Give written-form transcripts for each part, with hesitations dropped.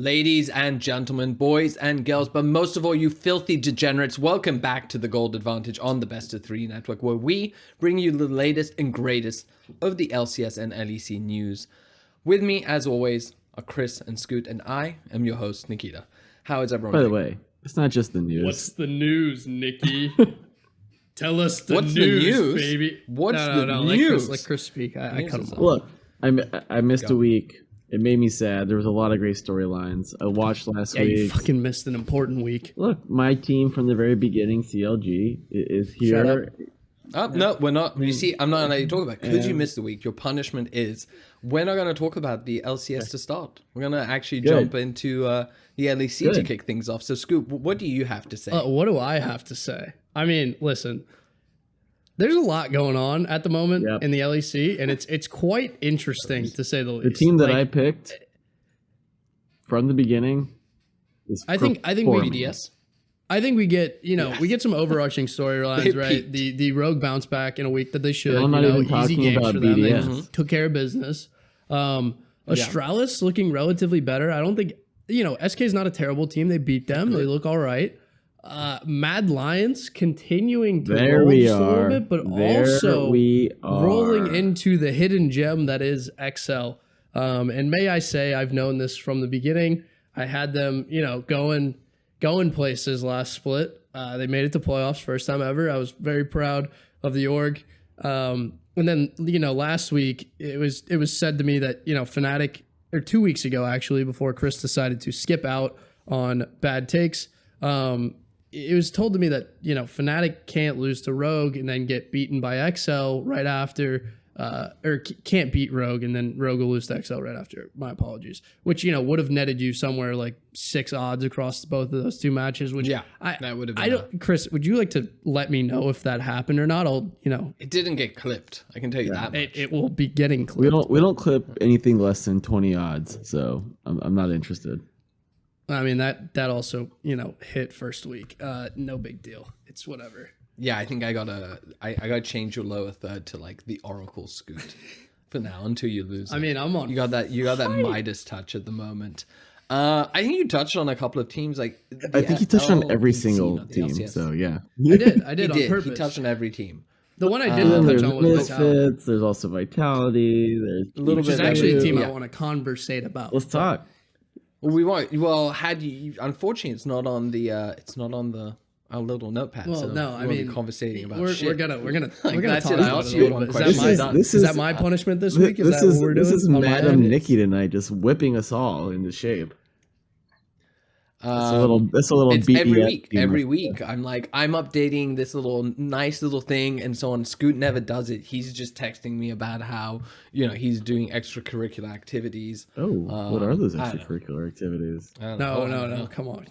Ladies and gentlemen, boys and girls, but most of all, you filthy degenerates, welcome back to the Gold Advantage on the Bo3 Network, where we bring you the latest and greatest of the LCS and LEC news. With me, as always, are Chris and Scoot, and I am your host, Nikita. How is everyone doing? By the way, it's not just the news. What's the news, Nikki? Tell us What's news, the news, baby. What's the news? Let Chris speak. I cut him off. Look, I missed a week. It made me sad. There was a lot of great storylines. I watched last week. You fucking missed an important week. Look, my team from the very beginning, CLG, is here. Shut up. No, we're not. You see, I'm not going to let you talk about it. Because you missed the week, your punishment is we're not going to talk about the LCS to start. We're going to actually jump into the LEC to kick things off. So, Scoop, what do you have to say? What do I have to say? I mean, listen. There's a lot going on at the moment in the LEC, and it's quite interesting to say the least. The team that I picked from the beginning is I think we BDS. I think we get we get some overarching storylines, right? The Rogue bounce back in a week that they should. I'm not even easy games about for them. BDS. They took care of business. Astralis looking relatively better. I don't think SK is not a terrible team. They beat them. They look all right. Mad Lions continuing to roll just a little bit, but also rolling into the hidden gem that is XL. And may I say, I've known this from the beginning. I had them, going places last split. They made it to playoffs first time ever. I was very proud of the org. And then, last week it was said to me that, Fnatic, or 2 weeks ago actually, before Chris decided to skip out on bad takes, it was told to me that, Fnatic can't lose to Rogue and then get beaten by XL right after, or can't beat Rogue and then Rogue will lose to XL right after. My apologies. Which, would have netted you somewhere like 6 odds across both of those two matches. Which that would have been. Chris, would you like to let me know if that happened or not? It didn't get clipped. I can tell you that much. It will be getting clipped. We don't clip anything less than 20 odds, so I'm not interested. I mean, that also, hit first week. No big deal. It's whatever. Yeah, I think I gotta change your lower third to like the Oracle Scoot for now until you lose. I mean, I'm on. You got that Midas touch at the moment. I think you touched on a couple of teams. Like I think you touched on every single team. So yeah, I did on purpose. He touched on every team. The one I didn't touch on was Misfits. There's also Vitality. There's a little bit. Which is actually a team I want to conversate about. Let's talk. Well, we won't. Well, had you? Unfortunately, it's not on the. Our little notepad. Well, so no, I mean, conversating about we're shit. gonna that's talk it. I asked you one question. Is that my punishment this week? Is that what we're doing? This is Madam Nikki tonight, just whipping us all into shape. That's a little it's BDS every week I'm updating this nice little thing, and so on. Scoot never does it. He's just texting me about how he's doing extracurricular activities. What are those extracurricular activities? No, come on,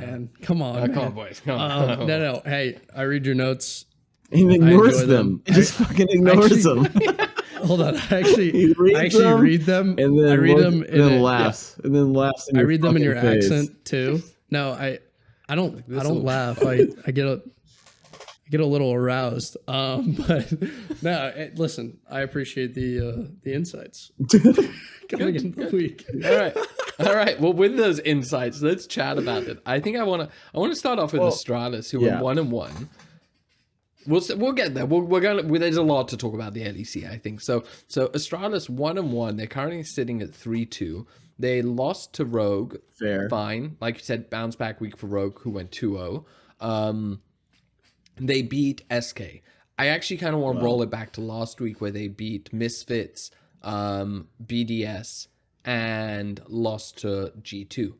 man, come on, boys, come on. No, hey, I read your notes. He ignores them. He just fucking ignores them. Hold on, I actually read them, and then I read them, and then laughs, and then laughs. I read them in your accent too. No, I don't laugh. I get a little aroused. But no, listen, I appreciate the insights coming into the week. All right. Well, with those insights, let's chat about it. I think I want to start off with Astralis, who are 1-1. We'll get there. There's a lot to talk about the LEC, I think. So Astralis 1-1. They're currently sitting at 3-2. They lost to Rogue. Fair. Fine. Like you said, bounce back week for Rogue, who went 2-0. They beat SK. I actually kind of want to roll it back to last week where they beat Misfits, BDS, and lost to G2.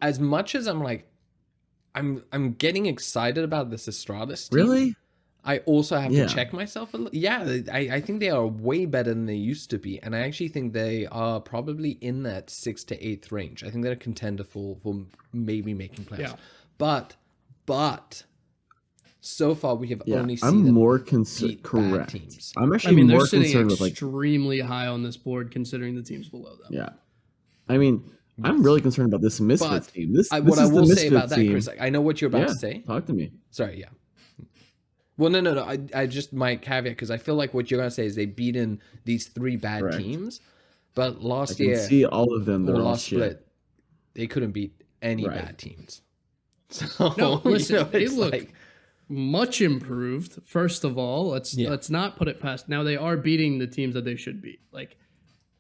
As much as I'm getting excited about this Astralis team. Really? I also have to check myself a little. Yeah, I think they are way better than they used to be, and I actually think they are probably in that 6th to 8th range. I think they're a contender for maybe making playoffs. Yeah. But so far we have only seen. I'm more concerned. Correct. Teams. I'm actually more concerned with extremely high on this board considering the teams below them. Yeah, I mean. I'm really concerned about this Misfits team. What I will say about that, Chris, I know what you're about to say. Talk to me. Sorry, yeah. Well, no. I just might caveat because I feel like what you're going to say is they've beaten these 3 bad teams, but last year, see all of them. They're all shit. Split, they couldn't beat any Right. bad teams. So No, listen, they it's look like, much improved. First of all, let's not put it past. Now they are beating the teams that they should beat. Like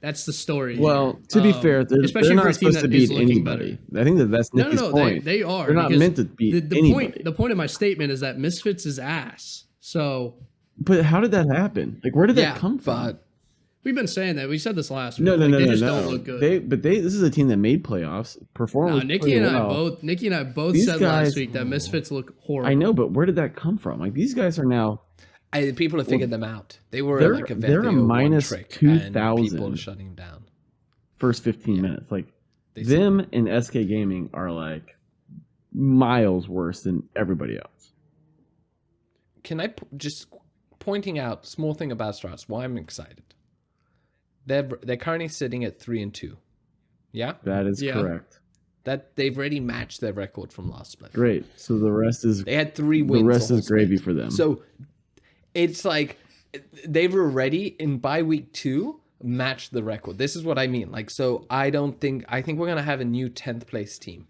that's the story. Well, here. to be fair, especially they're for a not team supposed to that is beat looking anybody. I think that's No, Nicky's no, point. they are. They're not because meant to beat the anybody. The point of my statement is that Misfits is ass. So But how did that happen? Like, where did that come from? But we've been saying that. We said this last week. No. They just don't look good. This is a team that made playoffs, performed. Nikki and I both These said guys- last week that Misfits look horrible. I know, but where did that come from? Like, these guys are now. people have figured them out. They were they're- like a they're a Vethio minus one trick, 2,000. and people are shutting them down. First 15 minutes. Like, They them and SK Gaming are like miles worse than everybody else. Can I just pointing out small thing about Astralis? Why I'm excited. They're currently sitting at 3-2. Yeah, That is correct. that they've already matched their record from last split. Great. So the rest is They had 3 wins. the rest whole is gravy split. for them. So it's like they've already by week 2 matched the record. This is what I mean. Like, so I think we're gonna have a new 10th place team.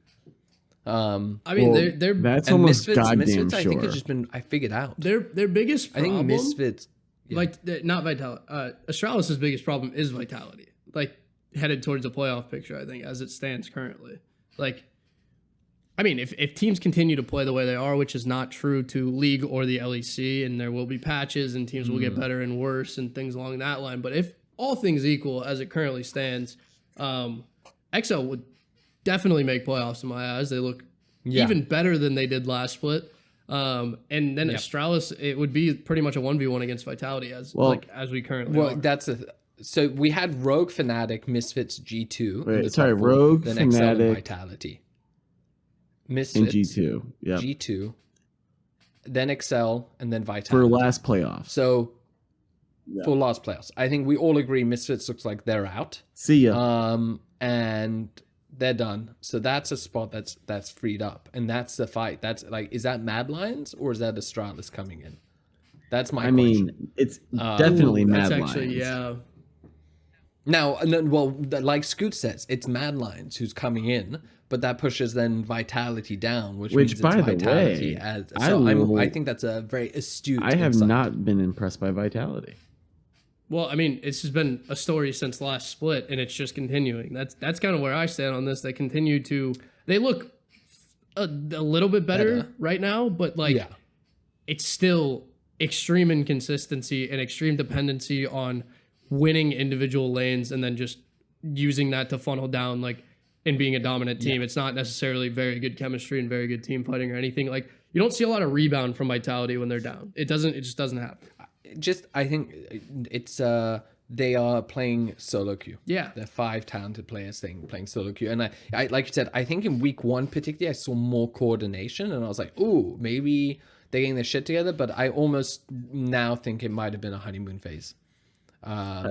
I mean, Well, they're that's And almost goddamn Misfits, sure. I think it's just been I figured out. their biggest I problem. think Misfits. Not Vitality. Astralis' biggest problem is Vitality. Like headed towards a playoff picture, I think, as it stands currently. Like, I mean, if teams continue to play the way they are, which is not true to League or the LEC, and there will be patches and teams will get better and worse and things along that line. But if all things equal, as it currently stands, XL would definitely make playoffs in my eyes. They look even better than they did last split. And then Astralis, it would be pretty much a 1v1 against Vitality as we currently are. That's so we had Rogue, Fnatic, Misfits, G2. Wait, in the sorry, top 4, Rogue, then XL, and Fnatic, Vitality. in Misfits, G2. Yeah. G2, then XL, and then Vitality. For last playoffs. So for last playoffs, I think we all agree Misfits looks like they're out. See ya. And they're done. So that's a spot that's freed up, and that's the fight. That's like, is that Mad Lions or is that Astralis coming in? That's my question. mean, it's definitely Mad That's Lions. actually, Now, well, like Scoot says, it's Mad Lions who's coming in, but that pushes then Vitality down, which means it's by the Vitality. way, I think that's a very astute. I have insight. not been impressed by Vitality. Well, I mean, it's just been a story since last split, and it's just continuing. That's kind of where I stand on this. They continue to. They look a little bit better right now, but it's still extreme inconsistency and extreme dependency on winning individual lanes and then just using that to funnel down and being a dominant team. It's not necessarily very good chemistry and very good team fighting or anything. Like, you don't see a lot of rebound from Vitality when they're down. It just doesn't happen. I think it's they are playing solo queue. Yeah. They're 5 talented players playing solo queue. And I like you said, I think in week 1 particularly I saw more coordination and I was like, ooh, maybe they're getting their shit together, but I almost now think it might have been a honeymoon phase.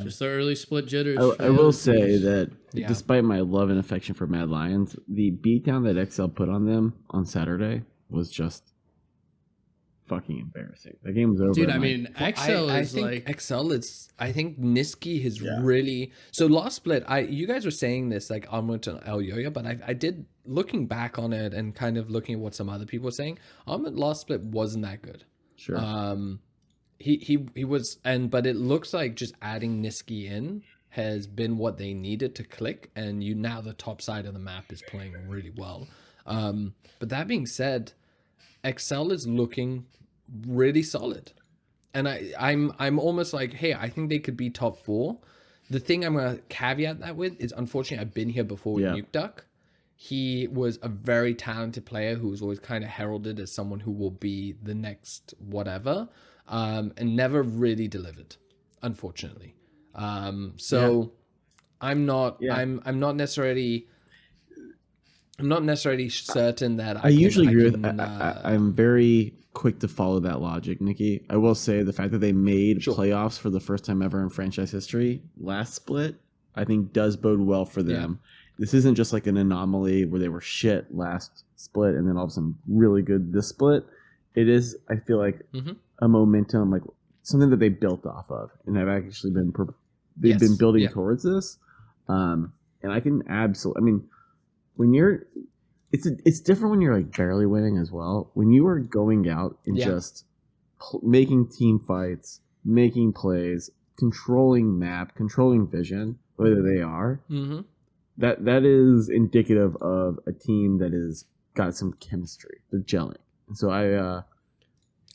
Just the early split jitters. I will say that despite my love and affection for Mad Lions, the beatdown that XL put on them on Saturday was just fucking embarrassing. The game was over. Dude, I mean, XL I is think XL is. I think Niski has really. So last split, you guys were saying this like Armut and El Yoya, but I did looking back on it and kind of looking at what some other people were saying. Armut last split wasn't that good. Sure. He was, but it looks like just adding Niski in has been what they needed to click, and now the top side of the map is playing really well. But that being said, XL is looking really solid, and I'm almost like, hey, I think they could be top 4. The thing I'm gonna caveat that with is, unfortunately, I've been here before with Nuke Duck. He was a very talented player who was always kind of heralded as someone who will be the next whatever, and never really delivered, unfortunately. I'm not necessarily certain that I usually agree with. I'm very quick to follow that logic, Nikki. I will say the fact that they made playoffs for the first time ever in franchise history last split, I think does bode well for them. This isn't just like an anomaly where they were shit last split and then all of a sudden really good this split. It is, I feel like, a momentum, like something that they built off of, and have actually been been building towards this. And I can absolutely, I mean, when you're, it's different when you're like barely winning as well. When you are going out and just making team fights, making plays, controlling map, controlling vision, whether they are, that is indicative of a team that is got some chemistry, they're gelling. And so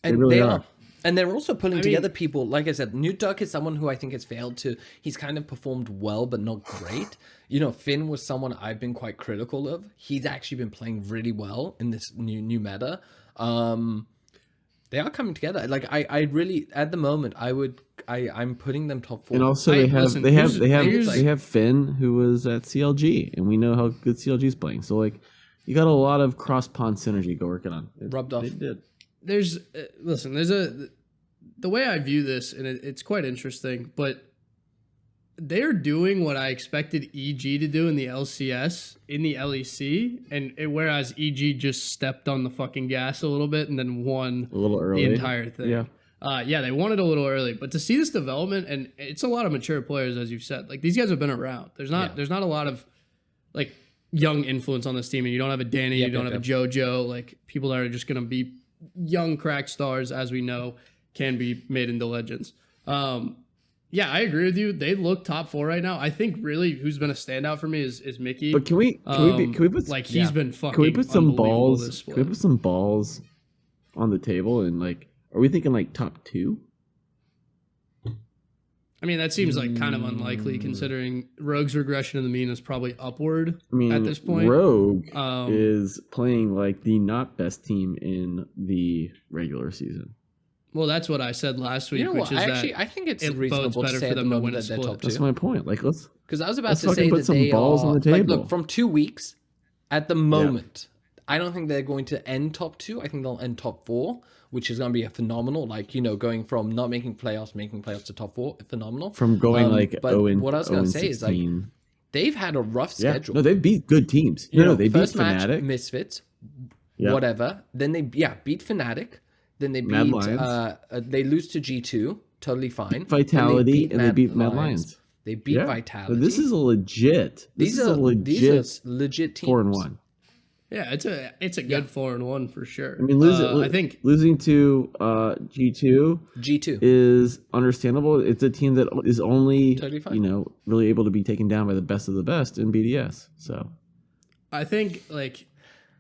and really they are. And they're also putting together people, like I said, New Duck is someone who I think has failed to, he's kind of performed well, but not great. You know, Finn was someone I've been quite critical of. He's actually been playing really well in this new meta. They are coming together. Like I really, at the moment, I'm putting them top 4. And also they have Finn, who was at CLG, and we know how good CLG is playing. So like, you got a lot of cross pond synergy working on. Rubbed off. They did. There's the way I view this, and it's quite interesting, but they're doing what I expected EG to do in the LCS, in the LEC, and whereas EG just stepped on the fucking gas a little bit and then won a little early. The entire thing. Yeah, they won it a little early, but to see this development, and it's a lot of mature players, as you've said. Like, these guys have been around. There's not a lot of like young influence on this team, and you don't have a Danny, you don't have a Jojo, like people that are just gonna be young crack stars, as we know, can be made into legends. Yeah, I agree with you. They look top 4 right now. I think really who's been a standout for me is Mickey. But can we put like he's been fucking. Can we put some balls? This can we put some balls on the table and like? Are we thinking like top 2? I mean, that seems like kind of unlikely considering Rogue's regression in the mean is probably upward at this point. Rogue is playing like the not best team in the regular season. Well, that's what I said last week, which is I think it's reasonable to say for them to win a split. That's my point. Like, because I was about to say that they balls on the table. Like, look, from 2 weeks at the moment, I don't think they're going to end top 2. I think they'll end top 4, which is going to be a phenomenal, like, you know, going from not making playoffs to top 4, phenomenal. From going but what I was going to say is like they've had a rough schedule. No, they've beat good teams. No, they beat Fnatic, match, Misfits, whatever. Then they beat Fnatic. Then they beat they lose to G2, totally fine. Vitality, and they beat Mad Lions. They beat Vitality. So this is a legit. These are legit teams. 4-1. Yeah, it's a good 4-1 for sure. I mean, I think losing to G2 is understandable. It's a team that is only totally really able to be taken down by the best of the best in BDS. So I think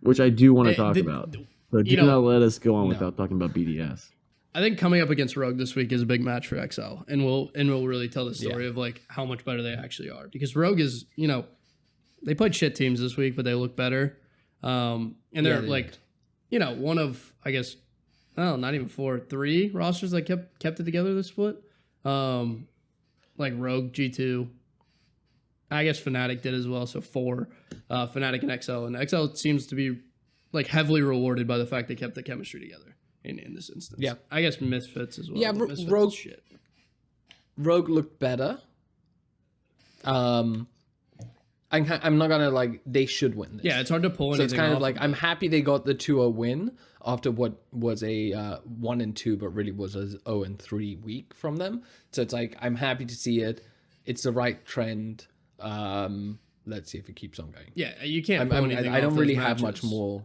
which I do want to talk about. So do not let us go on without talking about BDS. I think coming up against Rogue this week is a big match for XL, and we'll really tell the story of like how much better they actually are. Because Rogue is, they played shit teams this week, but they look better. And they're one of, I guess, not even 3 rosters that kept it together this split. Like Rogue, G2. I guess Fnatic did as well, so 4. Fnatic and XL, and XL seems to be like heavily rewarded by the fact they kept the chemistry together in this instance. Yeah, I guess Misfits as well. Yeah, Rogue looked better. I'm not gonna they should win this. Yeah, it's hard to pull anything. So it's kind of like I'm happy they got the 2-0 win after what was a 1-2, but really was a 0-3 week from them. So it's like I'm happy to see it. It's the right trend. Let's see if it keeps on going. Yeah, you can't. I don't really have much more.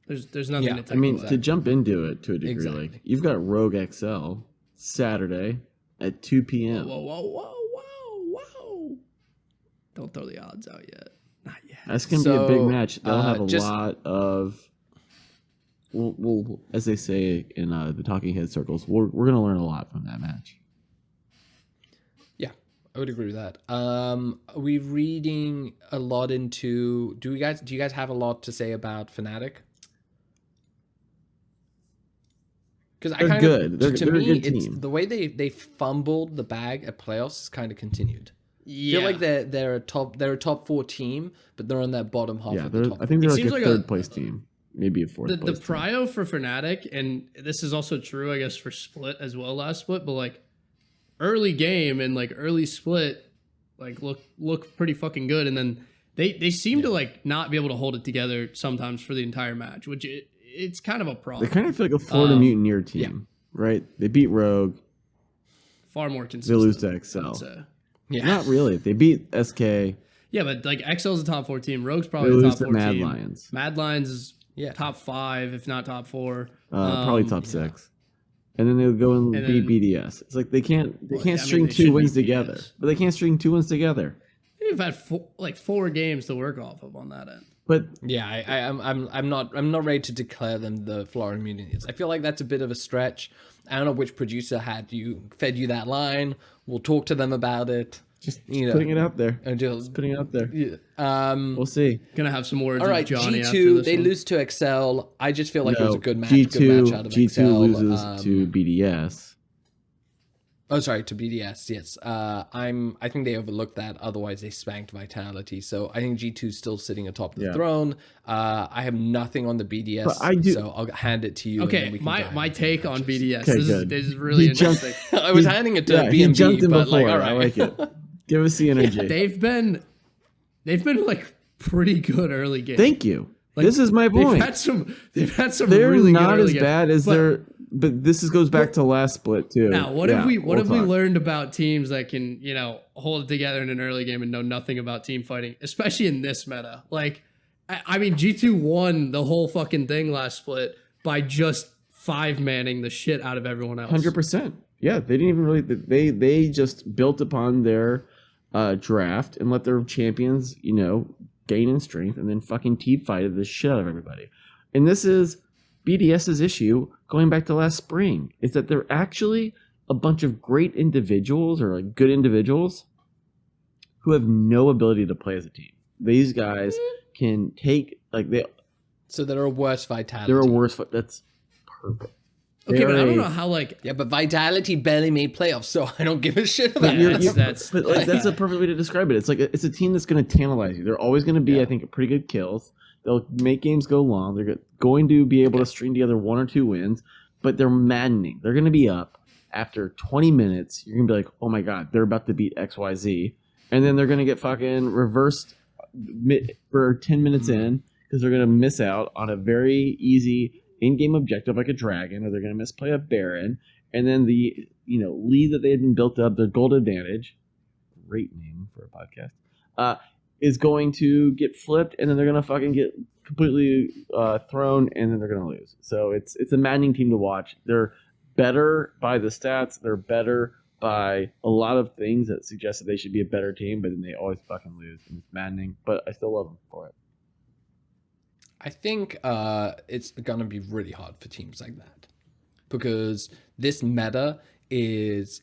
There's nothing to take. I mean, to jump into it to a degree, like you've got Rogue XL Saturday at 2 p.m. Whoa. Don't throw the odds out yet. Not yet. That's going to be a big match. They'll have a lot of, we'll, as they say in the talking head circles, we're going to learn a lot from that match. Yeah, I would agree with that. Are we reading a lot into, do you guys have a lot to say about Fnatic? Because they're good. They're to me, a good it's team. The way they fumbled the bag at playoffs is kind of continued. Yeah. I feel like they're a top 4 team, but they're on that bottom half of the top. I think they're like a third place team, maybe a fourth place. The prio for Fnatic, and this is also true, I guess, for Split as well last split, but like early game and like early split, like look pretty fucking good, and then they seem to like not be able to hold it together sometimes for the entire match, which it's kind of a problem. They kind of feel like a Florida Mutineer team, right? They beat Rogue. Far more consistent. They lose to XL. Yeah. Not really. They beat SK. Yeah, Yeah, but like XL's a top 4 team. Rogue's They probably a lose top to 4 Mad team. Lions. Mad Lions is Yeah. top 5, if not top 4. Probably top 6. And then they'll go and beat BDS. It's like they can't string 2 wins together. But they can't string 2 wins together. They've had 4 games to work off of on that end. But yeah, I'm not ready to declare them the Florida Mutineers. I feel like that's a bit of a stretch. I don't know which producer fed you that line. We'll talk to them about it. Just putting it out there. Just putting it out there. Yeah. We'll see. Gonna have some words. All right, with Johnny G2. after this They one. lose to Excel. I just feel like it was a good match. G2, good match out of G2 Excel. loses to BDS. Oh, sorry, to BDS. Yes. I think they overlooked that. Otherwise, they spanked Vitality. So I think G2's still sitting atop the throne. I have nothing on the BDS, so I'll hand it to you. Okay, my take on BDS. Okay, this is really interesting. I was handing it to BNB, jumped in but before. like, all right. I like it. Give us the energy. Yeah, they've been like pretty good early games. Thank you. Like, this is my point. They've had some. They're really not good as bad as they're. But this goes back to last split too. Now, what have we learned about teams that can hold it together in an early game and know nothing about team fighting, especially in this meta? Like, I mean, G2 won the whole fucking thing last split by just 5-manning the shit out of everyone else. 100%. Yeah, they didn't even really. They just built upon their draft and let their champions, gain in strength, and then fucking team fighted the shit out of everybody. And this is BDS's issue going back to last spring, is that they're actually a bunch of great individuals or like good individuals who have no ability to play as a team. These guys can take So they're a worse Vitality. They're a worse. That's perfect. Okay, but I don't know how Yeah, but Vitality barely made playoffs, so I don't give a shit about it. That's a perfect way to describe it. It's like it's a team that's going to tantalize you. They're always going to be, I think, pretty good kills. They'll make games go long. They're going to be able to string together 1 or 2 wins, but they're maddening. They're going to be up after 20 minutes. You're going to be like, oh my God, they're about to beat XYZ. And then they're going to get fucking reversed for 10 minutes in because they're going to miss out on a very easy in-game objective like a dragon, or they're going to misplay a baron. And then the lead that they had been built up, their gold advantage, great name for a podcast, is going to get flipped, and then they're going to fucking get completely thrown, and then they're going to lose. So it's a maddening team to watch. They're better by the stats. They're better by a lot of things that suggest that they should be a better team, but then they always fucking lose, and it's maddening. But I still love them for it. I think it's going to be really hard for teams like that because this meta is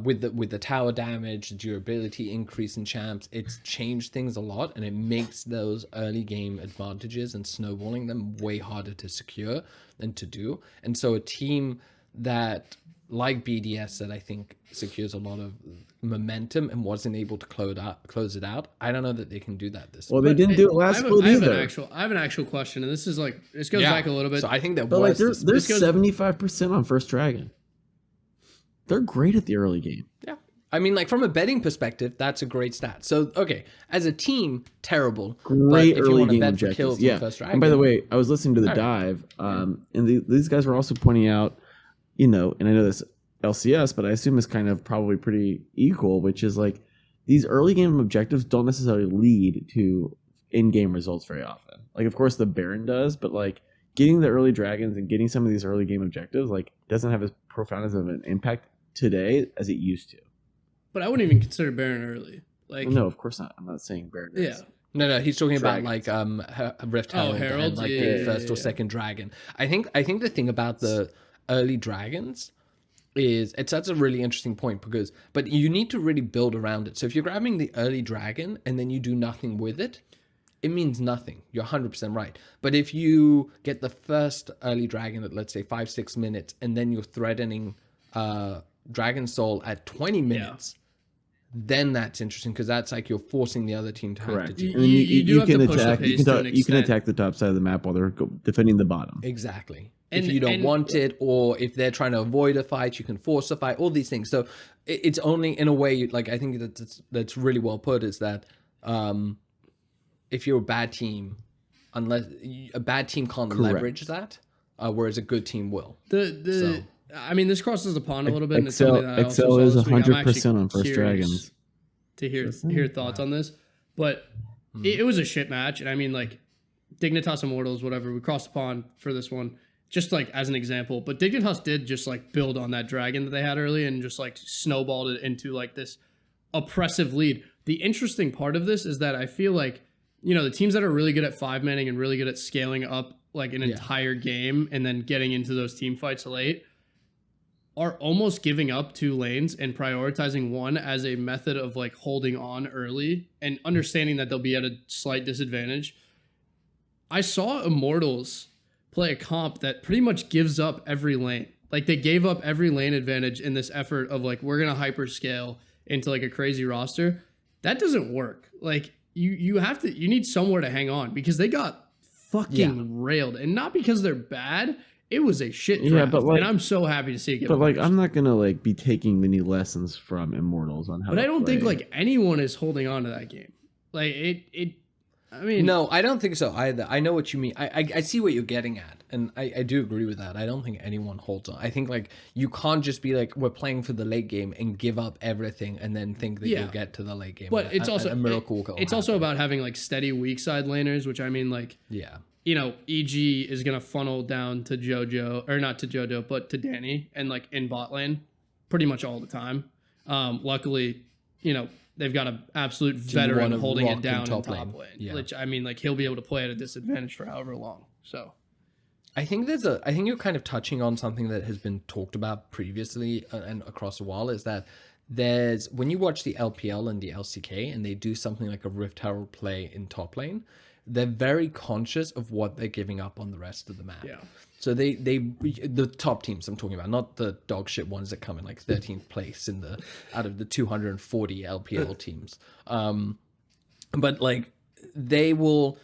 with the tower damage, the durability increase in champs, it's changed things a lot, and it makes those early game advantages and snowballing them way harder to secure than to do. And so a team that like BDS that I think secures a lot of momentum and wasn't able to close it out, I don't know that they can do that this. Well, they didn't do it last split either. I have an actual question, and this goes back a little bit. So I think that they're 75% on First Dragon. They're great at the early game. Yeah. I mean, like from a betting perspective, that's a great stat. So, okay, as a team, terrible. Great but if early you want to game bet objectives. for kills Yeah. First Dragon, And by the way, I was listening to the dive, and these guys were also pointing out, and I know this LCS, but I assume it's kind of probably pretty equal, which is like these early game objectives don't necessarily lead to in-game results very often. Like, of course, the Baron does, but like getting the early dragons and getting some of these early game objectives like doesn't have as profound as of an impact today as it used to. But I wouldn't even consider Baron early. Like, no, of course not. I'm not saying Baron is. Yeah. No, he's talking Dragons. about like Rift Herald, Herald, and like the first or second dragon. I think the thing about the early dragons is that's a really interesting point but you need to really build around it. So if you're grabbing the early dragon and then you do nothing with it, it means nothing. You're 100% right. But if you get the first early dragon at, let's say, 5-6 minutes, and then you're threatening Dragon Soul at 20 minutes, then that's interesting because that's like you're forcing the other team to have to do. And you can attack. You can attack the top side of the map while they're defending the bottom. Exactly. If you don't want it, or if they're trying to avoid a fight, you can force a fight. All these things. So it's only in a way, like I think that's really well put. Is that if you're a bad team, unless a bad team can't leverage that, whereas a good team will. I mean, this crosses the pond a little bit. Excel is 100% on First Dragons. To hear thoughts on this, But it was a shit match. And I mean, like, Dignitas Immortals, whatever, we crossed the pond for this one, just like as an example. But Dignitas did just like build on that dragon that they had early and just like snowballed it into like this oppressive lead. The interesting part of this is that I feel like, you know, the teams that are really good at 5-manning and really good at scaling up like an entire game and then getting into those team fights late are almost giving up 2 lanes and prioritizing one as a method of like holding on early and understanding that they'll be at a slight disadvantage. I saw Immortals play a comp that pretty much gives up every lane. Like they gave up every lane advantage in this effort of like, we're going to hyper scale into like a crazy roster. That doesn't work. Like you need somewhere to hang on because they got fucking railed, and not because they're bad. It was a shit draft, yeah, but like, and I'm so happy to see it get But pushed. like, I'm not gonna like be taking many lessons from Immortals on how. But to I don't play. think like anyone is holding on to that game. Like it. I mean, no, I don't think so either. I know what you mean. I see what you're getting at, and I do agree with that. I don't think anyone holds on. I think like you can't just be like, we're playing for the late game and give up everything and then think that you'll get to the late game. But it's also a miracle. It's also about having like steady weak side laners, which I mean like you know, EG is gonna funnel down to Jojo, or not to Jojo, but to Danny, and like in bot lane, pretty much all the time. Luckily, you know, they've got an absolute veteran holding it down in top lane. Which I mean, like he'll be able to play at a disadvantage for however long. So, I think you're kind of touching on something that has been talked about previously and across a while, is that when you watch the LPL and the LCK and they do something like a Rift Herald play in top lane, they're very conscious of what they're giving up on the rest of the map. Yeah. So the top teams I'm talking about, not the dog shit ones that come in like 13th place out of the 240 LPL teams. But like they will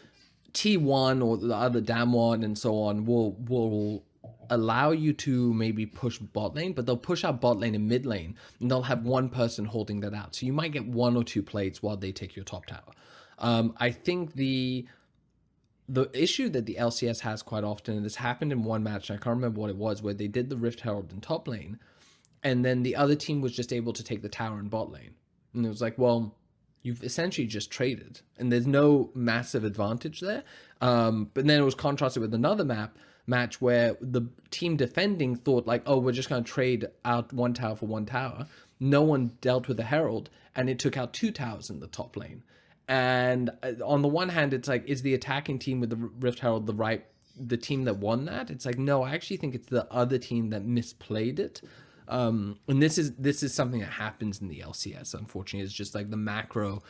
T1 or the other Damwon and so on will allow you to maybe push bot lane, but they'll push out bot lane and mid lane, and they'll have one person holding that out. So you might get 1 or 2 plates while they take your top tower. I think the issue that the LCS has quite often, and this happened in one match, and I can't remember what it was, where they did the Rift Herald in top lane, and then the other team was just able to take the tower in bot lane. And it was like, well, you've essentially just traded, and there's no massive advantage there. But then it was contrasted with another match where the team defending thought like, oh, we're just going to trade out 1 tower for 1 tower. No one dealt with the Herald, and it took out 2 towers in the top lane. And on the one hand, it's like, is the attacking team with the Rift Herald the team that won that? It's like, no, I actually think it's the other team that misplayed it. And this is something that happens in the LCS, unfortunately. It's just like the macro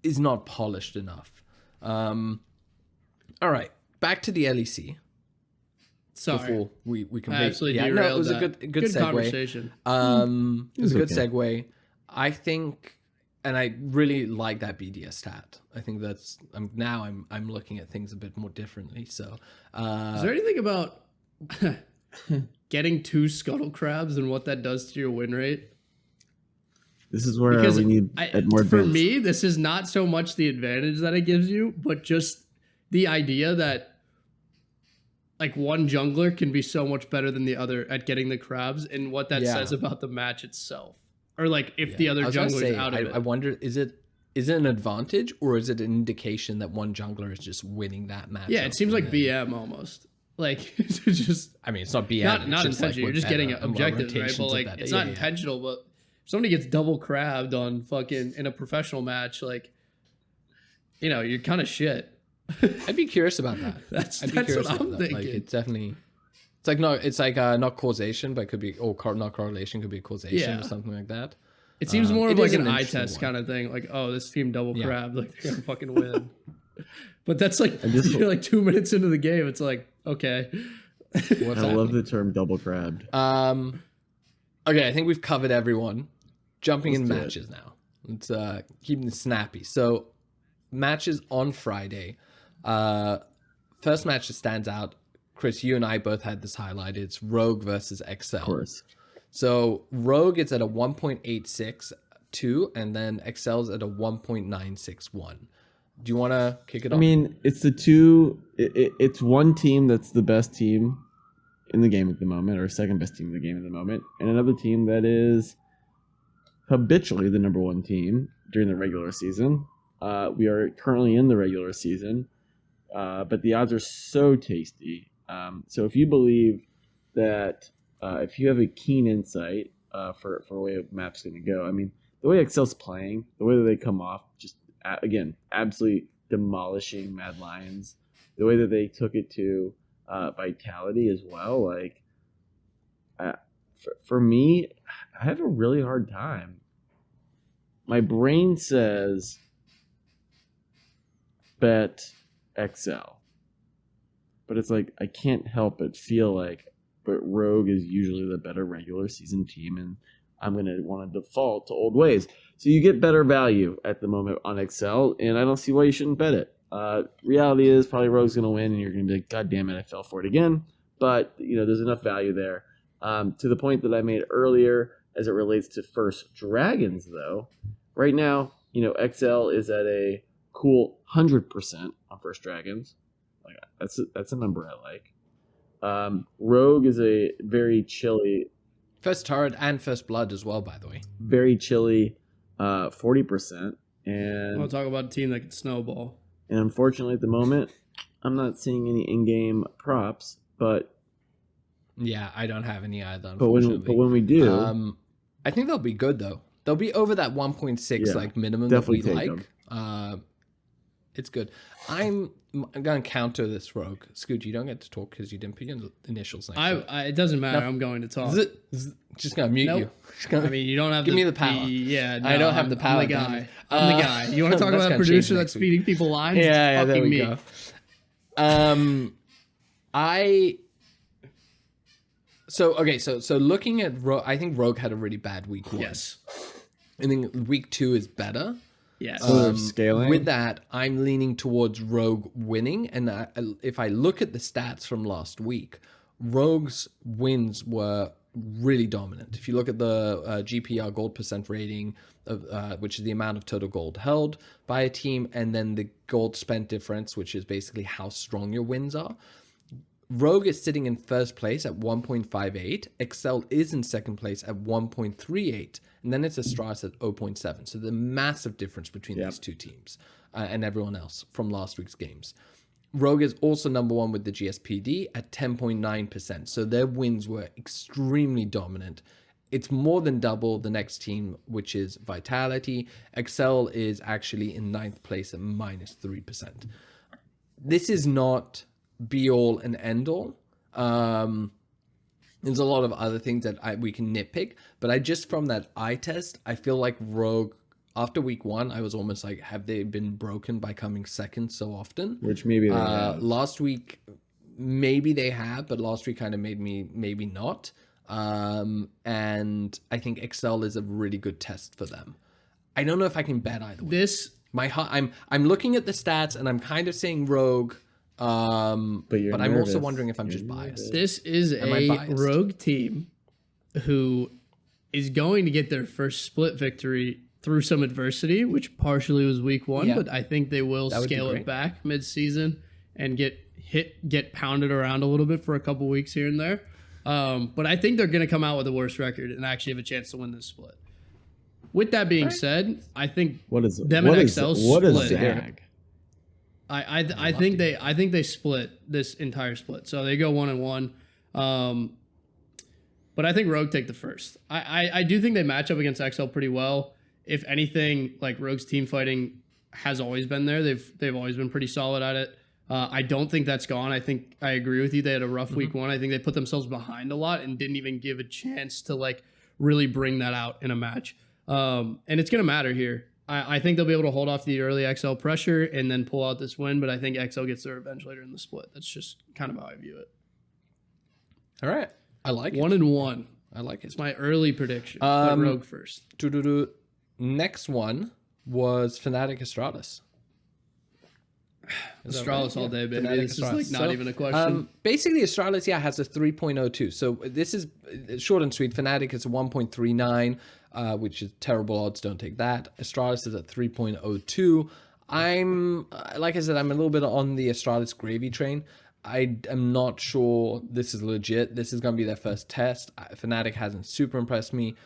is not polished enough. All right, back to the LEC. Sorry. Before we complete. Absolutely Yeah, no, it was a good segue. Conversation. It was a good segue. I think, and I really like that BDS stat. I think that's I'm looking at things a bit more differently. So, is there anything about getting 2 scuttle crabs and what that does to your win rate? This is where we need more advanced. For me, this is not so much the advantage that it gives you, but just the idea that like one jungler can be so much better than the other at getting the crabs, and what that says about the match itself. Or like if the other jungler is out of it. I wonder, is it an advantage, or is it an indication that one jungler is just winning that match? Yeah, it seems like BM almost. Like it's just, I mean, it's not BM. Not intentional. Like you're just getting objectives, right? But like it's not yeah. intentional. But if somebody gets double crabbed on fucking in a professional match, like, you know, you're kind of shit. I'd be curious about that. That's what I'm thinking. Like, it's definitely. It's like not causation, but it could be, not correlation, could be causation or something like that. It seems more of like an eye test kind of thing. Like, oh, this team double crabbed, like they're gonna fucking win. But that's like you're like 2 minutes into the game. It's like, okay. I love the term double crabbed. Okay, I think we've covered everyone. Jumping in matches now. Let's keep it snappy. So matches on Friday. First match that stands out. Chris, you and I both had this highlighted. It's Rogue versus XL. Of course. So Rogue is at a 1.862, and then XL's at a 1.961. Do you want to kick it off? I mean, it's the two. It's one team that's the best team in the game at the moment, or second best team in the game at the moment, and another team that is habitually the number 1 team during the regular season. We are currently in the regular season, but the odds are so tasty. So if you believe that, if you have a keen insight for the way a map's going to go, I mean, the way Excel's playing, the way that they come off, just again, absolutely demolishing Mad Lions, the way that they took it to Vitality as well, like, for me, I have a really hard time. My brain says bet XL, but it's like I can't help but feel like, but Rogue is usually the better regular season team, and I'm going to want to default to old ways. So you get better value at the moment on XL, and I don't see why you shouldn't bet it. Reality is probably Rogue's going to win, and you're going to be like, God damn it, I fell for it again. But, there's enough value there. To the point that I made earlier as it relates to First Dragons, though, right now, XL is at a cool 100% on First Dragons. Like, that's a number I like. Rogue is a very chilly... First Turret and First Blood as well, by the way. Very chilly 40%. And I'll talk about a team that can snowball. And unfortunately, at the moment, I'm not seeing any in-game props, but... Yeah, I don't have any either, but when we do... I think they'll be good, though. They'll be over that 1.6 minimum that we like. It's good. I'm going to counter this Rogue. Scoot, you don't get to talk because you didn't put your initials next to it. It doesn't matter. I'm going to talk. Just going to mute you. I mean, you don't have Give me the power. No, I don't have the power. I'm the guy. I'm the guy. You want to talk about a producer that's feeding people lines? Yeah, it's there we me. go. So looking at Rogue, I think Rogue had a really bad week 1. Yes. I think week 2 is better. Yes. Scaling. With that, I'm leaning towards Rogue winning. And if I look at the stats from last week, Rogue's wins were really dominant. If you look at the GPR gold percent rating, which is the amount of total gold held by a team, and then the gold spent difference, which is basically how strong your wins are, Rogue is sitting in first place at 1.58. Excel is in second place at 1.38. And then it's Astralis at 0.7. So the massive difference between these two teams and everyone else from last week's games. Rogue is also number 1 with the GSPD at 10.9%. So their wins were extremely dominant. It's more than double the next team, which is Vitality. Excel is actually in 9th place at -3%. This is not be all and end all. There's a lot of other things that we can nitpick, but I just, from that eye test, I feel like Rogue, after week 1, I was almost like, have they been broken by coming second so often? Which maybe they have. Last week, maybe they have, but last week kind of made me maybe not. And I think Excel is a really good test for them. I don't know if I can bet either way. I'm looking at the stats and I'm kind of saying Rogue. But I'm also wondering if I'm just biased. This is a Rogue team who is going to get their first split victory through some adversity, which partially was week 1, but I think they will scale it back mid-season and get pounded around a little bit for a couple weeks here and there. But I think they're going to come out with a worse record and actually have a chance to win this split. With that being said, I think them and XL split. I think they split this entire split. So they go 1-1. But I think Rogue take the first. I do think they match up against XL pretty well. If anything, like Rogue's team fighting has always been there. They've always been pretty solid at it. I don't think that's gone. I think I agree with you. They had a rough week 1. I think they put themselves behind a lot and didn't even give a chance to like really bring that out in a match. And it's gonna matter here. I think they'll be able to hold off the early XL pressure and then pull out this win, but I think XL gets their revenge later in the split. That's just kind of how I view it. All right. I like it. 1-1. I like it. It's my early prediction. Rogue first. Next one was Fnatic Astralis. Astralis all day, baby. Fnatic This is like not even a question. Basically, Astralis, has a 3.02. So this is short and sweet. Fnatic is a 1.39. Which is terrible odds. Don't take that. Astralis is at 3.02. I'm, like I said, I'm a little bit on the Astralis gravy train. I am not sure this is legit. This is going to be their first test. Fnatic hasn't super impressed me.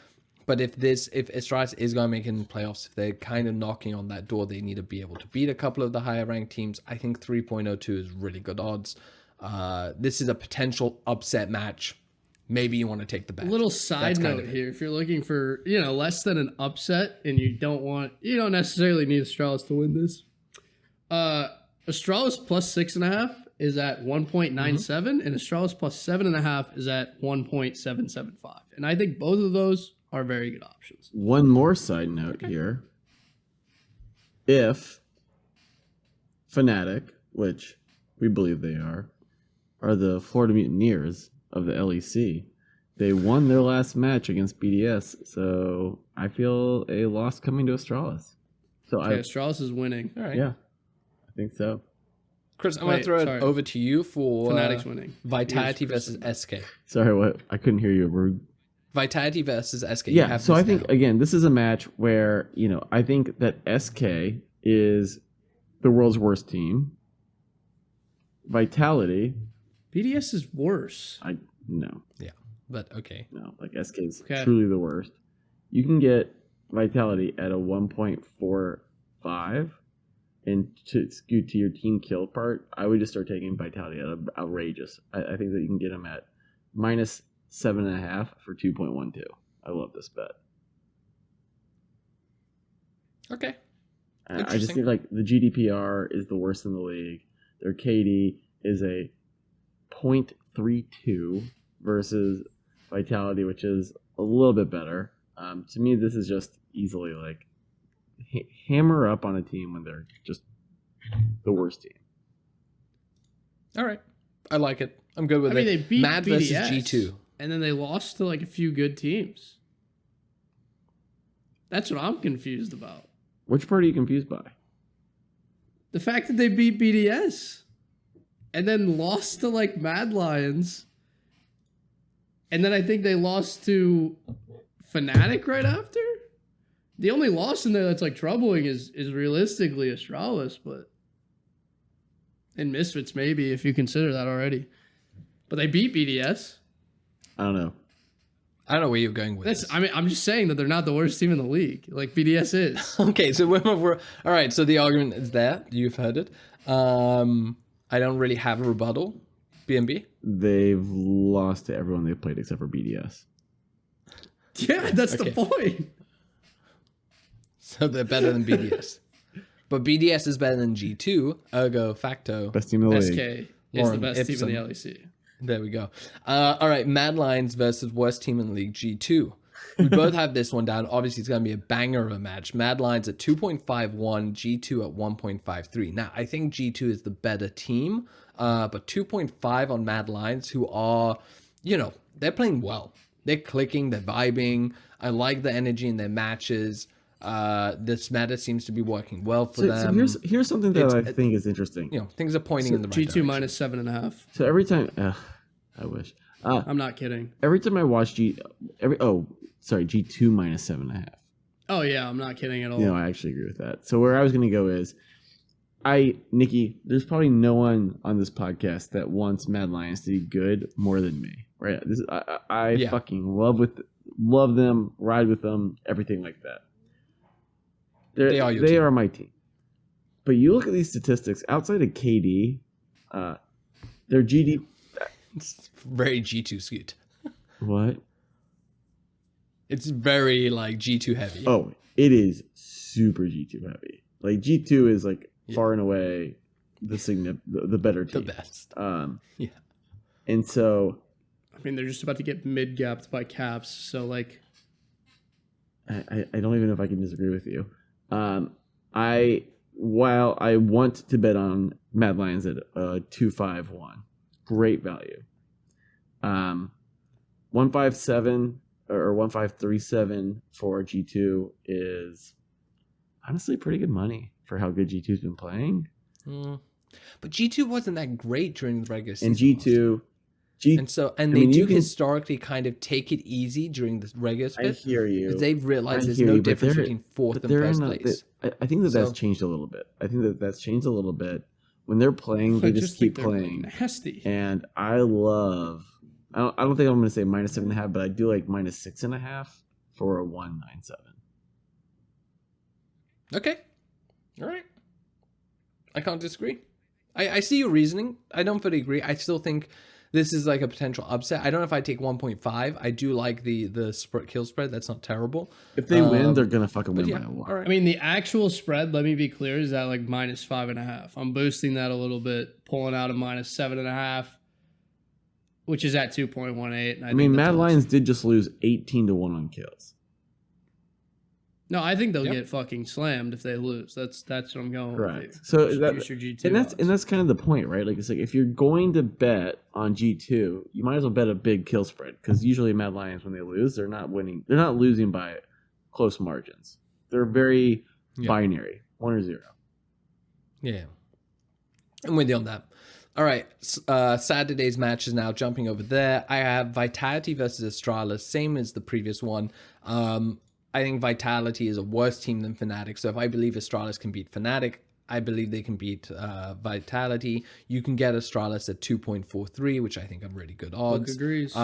But if Astralis is going to make it in the playoffs, if they're kind of knocking on that door, they need to be able to beat a couple of the higher ranked teams. I think 3.02 is really good odds. This is a potential upset match. Maybe you want to take the bet. A little side note here: if you're looking for less than an upset, and you don't necessarily need Astralis to win this. Astralis plus 6.5 is at 1.97, and Astralis plus 7.5 is at 1.775. And I think both of those are very good options. One more side note here. If Fnatic, which we believe they are the Florida Mutineers of the LEC, they won their last match against BDS, so I feel a loss coming to Astralis. So Astralis is winning. All right. Yeah, I think so. Chris, I'm going to throw it over to you for Fnatic's winning. Vitality versus SK. Sorry, what? I couldn't hear you. Vitality versus SK. Yeah, so I think, again, this is a match where, I think that SK is the world's worst team. Vitality. BDS is worse. No. Yeah, but okay. No, SK is truly the worst. You can get Vitality at a 1.45, and to skew to your team kill part, I would just start taking Vitality at outrageous. I think that you can get them at minus 7.5 for 2.12. I love this bet. Okay. I just think the GDPR is the worst in the league. Their KD is a 0.32 versus Vitality, which is a little bit better. To me, this is just easily hammer up on a team when they're just the worst team. All right. I like it. I'm good with it. They beat Mad BDS, versus G2. And then they lost to a few good teams. That's what I'm confused about. Which part are you confused by? The fact that they beat BDS and then lost to Mad Lions. And then I think they lost to Fnatic right after. The only loss in there that's troubling is realistically Astralis, and Misfits maybe if you consider that already. But they beat BDS. I don't know. I don't know where you're going with this. I'm just saying that they're not the worst team in the league, like BDS is. Okay, so we're all right. So the argument is there. You've heard it. I don't really have a rebuttal. BNB. They've lost to everyone they've played except for BDS. Yeah, that's the point. So they're better than BDS. But BDS is better than G2, ergo facto. Best team in the league. SK is the best team in the LEC. There we go. All right, Mad Lions versus worst team in the league, G2. We both have this one down. Obviously, it's going to be a banger of a match. Mad Lions at 2.51, G2 at 1.53. Now, I think G2 is the better team, but 2.5 on Mad Lions, who are, they're playing well. They're clicking, they're vibing. I like the energy in their matches. This meta seems to be working well for them. So here's something that I think is interesting. Things are pointing in the right G2 direction. minus 7.5. So every time, I wish. I'm not kidding. Every time I watch G2 minus 7.5. Oh yeah, I'm not kidding at all. No, I actually agree with that. So where I was going to go is, Nikki, there's probably no one on this podcast that wants Mad Lions to be good more than me, right? I fucking love them, ride with them, everything like that. They are my team. But you look at these statistics outside of KD, their GD. It's very G2 skewed. What? It's very G2 heavy. Oh, it is super G2 heavy. G2 is far and away the better team. The best. Yeah. And so, they're just about to get mid-gapped by Caps, so I don't even know if I can disagree with you. While I want to bet on Mad Lions at 2.51, great value. 1.57 or 1.537 for G2 is honestly pretty good money for how good G2's been playing. But G2 wasn't that great during the regular season. And G2. They do historically kind of take it easy during the regular split. I hear you. Because they've realized there's no difference between fourth and first place. I think that's changed a little bit. When they're playing, they just keep playing. Nasty. And I don't think I'm going to say minus 7.5, but I do like minus 6.5 for a 1-9-7. Okay. All right. I can't disagree. I see your reasoning. I don't fully agree. I still think this is like a potential upset. I don't know if I take 1.5. I do like the kill spread. That's not terrible. If they win, they're going to fucking win by a lot. All right. I mean, the actual spread, let me be clear, is at like -5.5. I'm boosting that a little bit, pulling out a -7.5, which is at 2.18. I mean, Mad Lions did just lose 18-1 on kills. No, I think they'll get fucking slammed if they lose. That's what I'm going Correct. with. So that's kind of the point, right? Like, it's like if you're going to bet on G2, you might as well bet a big kill spread, because usually Mad Lions, when they lose, they're not winning. They're not losing by close margins. They're very binary, 1 or 0. Yeah, I'm with you on that. All right, Saturday's match is now jumping over there. I have Vitality versus Astralis, same as the previous one. I think Vitality is a worse team than Fnatic. So if I believe Astralis can beat Fnatic, I believe they can beat Vitality. You can get Astralis at 2.43, which I think are really good odds. Book agrees.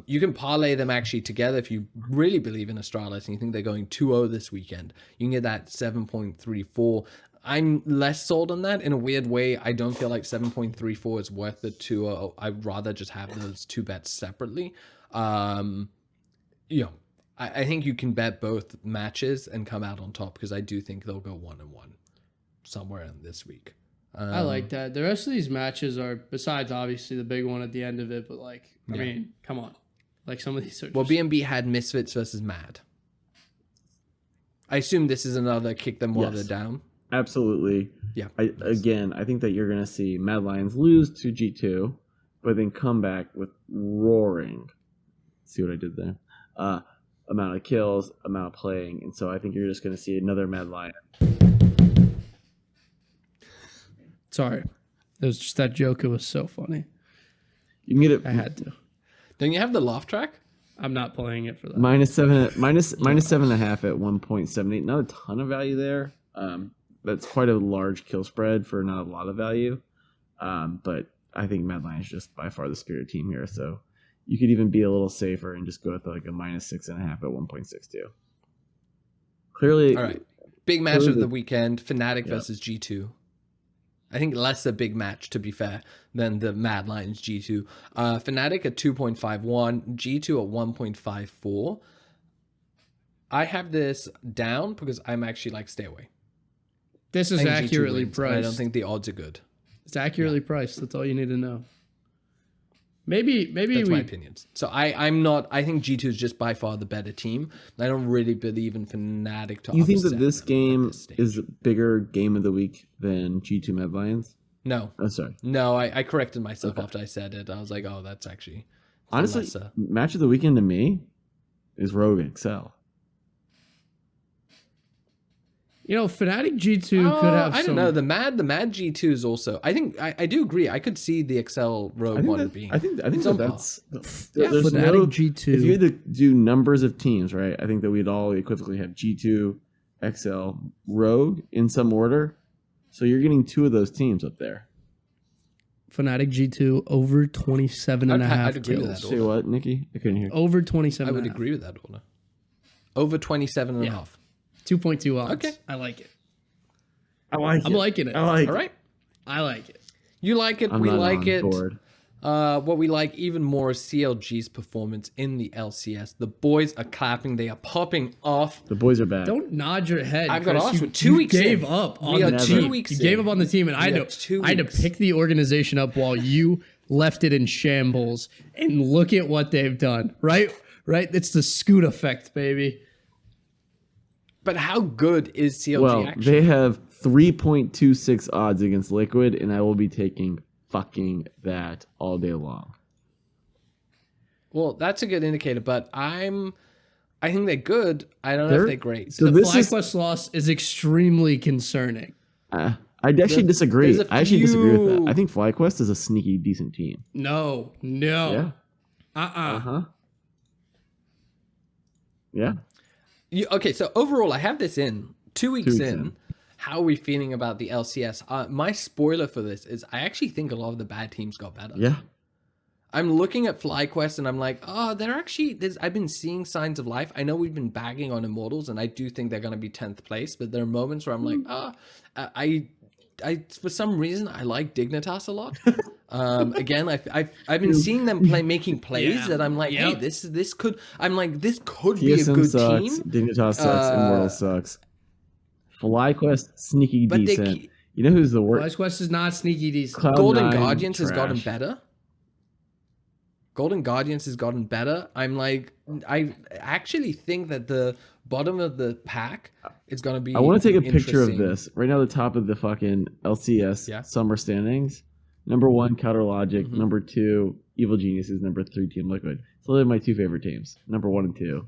You can parlay them actually together if you really believe in Astralis and you think they're going 2-0 this weekend. You can get that 7.34. I'm less sold on that in a weird way. I don't feel like 7.34 is worth the 2-0. I'd rather just have those two bets separately. I think you can bet both matches and come out on top, because I do think they'll go 1-1 somewhere in this week. I like that. The rest of these matches are, besides obviously the big one at the end of it, but like, I mean, come on. Like some of these are just... Well, BNB had Misfits versus Mad. I assume this is another kick them while they're down. Absolutely. Yeah. I think that you're going to see Mad Lions lose to G2, but then come back with roaring. See what I did there? Amount of kills, amount of playing, and so I think you're just going to see another Mad Lion. Sorry, it was just that joke. It was so funny. You can get it. I had to. Don't you have the laugh track? I'm not playing it for that. -7.5 at 1.78. Not a ton of value there. That's quite a large kill spread for not a lot of value. But I think Mad Lion is just by far the spirit team here, so you could even be a little safer and just go with like a -6.5 at 1.62. Clearly, all right. Big match of the weekend: Fnatic versus G2. I think less a big match, to be fair, than the Mad Lions G2. Fnatic at 2.51, G2 at 1.54. I have this down because I'm actually like, stay away. This is accurately priced. I don't think the odds are good. It's accurately priced. That's all you need to know. Maybe that's my opinions. So I'm not. I think G2 is just by far the better team. I don't really believe in Fnatic to. You think that this game is a bigger game of the week than G2 Mad Lions? No. Oh, sorry. No, I corrected myself after I said it. I was like, oh, that's actually honestly lesser. Match of the weekend to me is Rogue XL. You know, Fnatic G2 could have. I don't know. The Mad G2 is also. I think I do agree. I could see the XL Rogue one being. I think that's Fnatic G2. If you had to do numbers of teams, right? I think that we'd all equivocally have G2, XL, Rogue in some order. So you're getting 2 of those teams up there. Fnatic G2 over 27.5 kills. Say what, Nikki? I couldn't hear. Over 27. I would agree with that order. Over 27.5. 2.2 odds. Okay. I like it. I'm liking it. I like All right. I like it. You like it. I'm we not like on it. Board. What we like even more is CLG's performance in the LCS. The boys are clapping. They are popping off. The boys are back. Don't nod your head. I've got Chris. us with 2 weeks gave in. up on We the are team. 2 weeks You in. gave up on the team, and I had to pick the organization up while you left it in shambles. And look at what they've done. Right? It's the Scoot effect, baby. But how good is CLG well, actually? they have 3.26 odds against Liquid, and I will be taking fucking that all day long. Well, that's a good indicator, but I think they're good. I don't know if they're great. So the FlyQuest loss is extremely concerning. I actually disagree. I actually disagree with that. I think FlyQuest is a sneaky, decent team. No. Yeah. Yeah. Okay, so overall, I have this in 2 weeks in. How are we feeling about the LCS? My spoiler for this is I actually think a lot of the bad teams got better. Yeah. I'm looking at FlyQuest and I'm like, oh, I've been seeing signs of life. I know we've been bagging on Immortals, and I do think they're going to be 10th place, but there are moments where I'm like, I for some reason I like Dignitas a lot. Again, I've been seeing them making plays that I'm like, hey, this could be a good sucks, team. Dignitas sucks, Immortal sucks. FlyQuest sneaky decent. You know who's the worst? FlyQuest is not sneaky decent. Cloud9 Golden Guardians trash. has gotten better. Golden Guardians has gotten better. I'm like, I actually think that the bottom of the pack is going to be. I want to take a picture of this. Right now, the top of the fucking LCS summer standings. Number 1, Counter Logic. Number 2, Evil Geniuses. Number 3, Team Liquid. So those are my 2 favorite teams. Number 1 and 2.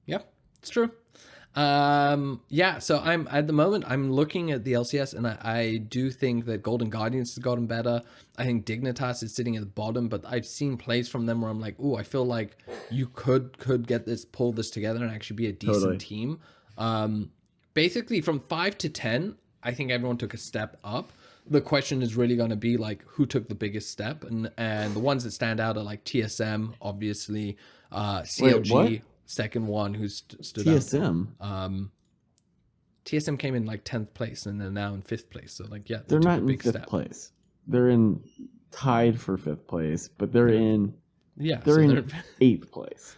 Yep, it's true. So I'm at the moment I'm looking at the LCS, and I do think that Golden Guardians has gotten better. I think Dignitas is sitting at the bottom, but I've seen plays from them where I'm like, oh, I feel like you could pull this together and actually be a decent team. Basically from 5 to 10, I think everyone took a step up. The question is really going to be like, who took the biggest step, and the ones that stand out are like TSM, obviously, CLG. Wait, second one who stood TSM. out. TSM came in like 10th place, and they're now in 5th place. So like, yeah, they're not in 5th place. They're in tied for 5th place, but they're in they're in 8th place.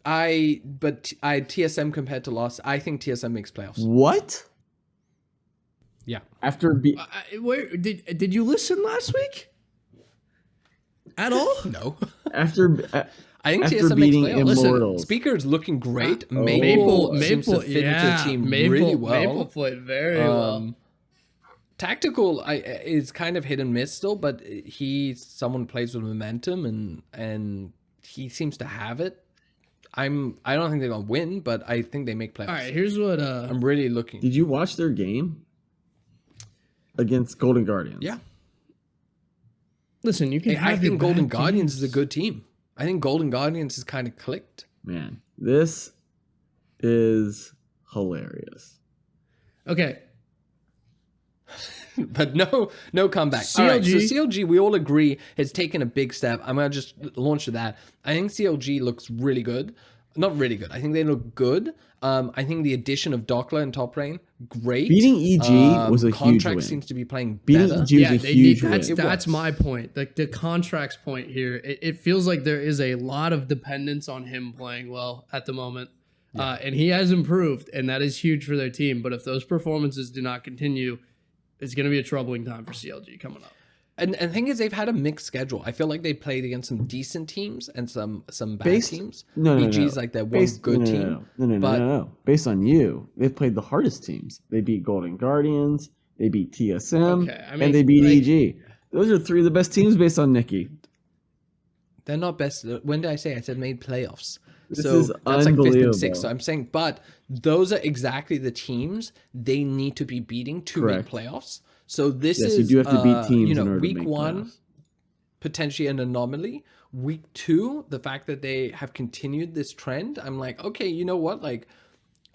TSM compared to Lost, I think TSM makes playoffs. What? Yeah. After where did you listen last week? At all? No. I think after TSM beating makes playoffs. Immortals. Listen, Speaker's looking great. Maple seems to fit into the team really well. Maple played very well. Tactical is kind of hit and miss still, but someone plays with momentum, and he seems to have it. I don't think they're gonna win, but I think they make playoffs. All right, here's what I'm really looking. Did you watch their game against Golden Guardians? Yeah. Listen, you can. I think Golden Guardians is a good team. I think Golden Guardians is kind of clicked. Man, this is hilarious. Okay. But no comeback. CLG. All right, so CLG, we all agree, has taken a big step. I'm going to just launch to that. I think CLG looks really good. Not really good. I think they look good. I think the addition of Dockler in top lane, great. Beating EG was a huge win. Contract seems to be playing Beating better. EG was a huge win. That's my point. Like the contracts point here, it feels like there is a lot of dependence on him playing well at the moment. Yeah. And he has improved, and that is huge for their team. But if those performances do not continue, it's going to be a troubling time for CLG coming up. And the thing is, they've had a mixed schedule. I feel like they played against some decent teams and some bad teams. EG's like their one good team. No. Based on you, they've played the hardest teams. They beat Golden Guardians, they beat TSM, and they beat EG. Those are 3 of the best teams based on Nikki. They're not best. When did I say? I said made playoffs. This is that's like 5th and 6th. So I'm saying, but those are exactly the teams they need to be beating to make playoffs. So this is, you do have to beat teams in order week to make 1, playoffs. Potentially an anomaly. Week 2, the fact that they have continued this trend, I'm like, okay, you know what? Like,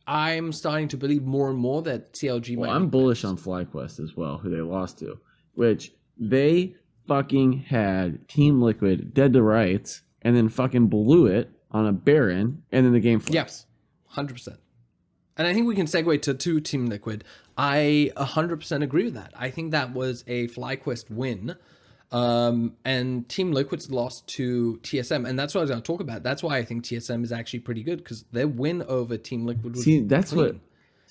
I'm starting to believe more and more that CLG might. I'm bullish on FlyQuest as well, who they lost to, which they fucking had Team Liquid dead to rights, and then fucking blew it on a Baron, and then the game flips. Yes, 100%. And I think we can segue to Team Liquid. I 100% agree with that. I think that was a FlyQuest win. And Team Liquid's lost to TSM. And that's what I was going to talk about. That's why I think TSM is actually pretty good, because their win over Team Liquid was that's clean. what...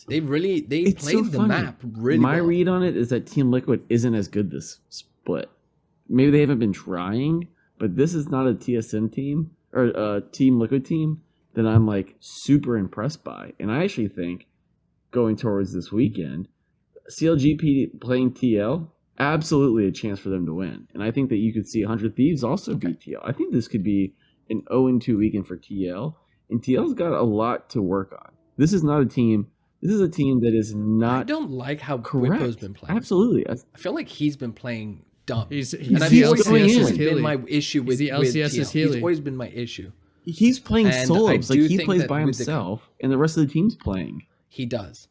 They played so the funny. map really well. My read on it is that Team Liquid isn't as good this split. Maybe they haven't been trying, but this is not a TSM team or a Team Liquid team that I'm like super impressed by. And I actually think going towards this weekend, CLG playing TL, absolutely a chance for them to win. And I think that you could see 100 Thieves also beat TL. I think this could be an 0-2 weekend for TL. And TL's got a lot to work on. This is not a team. This is a team that is not. I don't like how correct. Bwipo's been playing. Absolutely. I feel like he's been playing dumb. He's and I've always been my issue with the LCS is He's always been my issue. He's playing solos. Like he plays by with himself, and the rest of the team's playing. He does.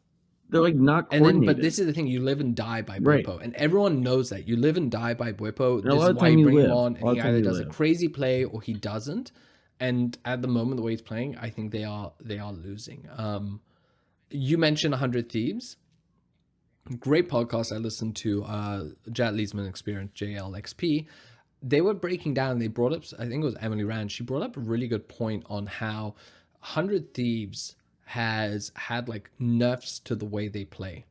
they're like not And coordinated. then, but this is the thing: you live and die by Right. Bwipo, and everyone knows that you live and die by Bwipo. And a This lot is of why time you you bring him live. on, A lot and of he time either you does a live. crazy play or he doesn't. And at the moment, the way he's playing, I think they are losing. You mentioned 100 Thieves. Great podcast I listened to. Jet Leesman Experience, JLXP. They were breaking down. They brought up, I think it was Emily Rand. She brought up a really good point on how 100 Thieves has had like nerfs to the way they play.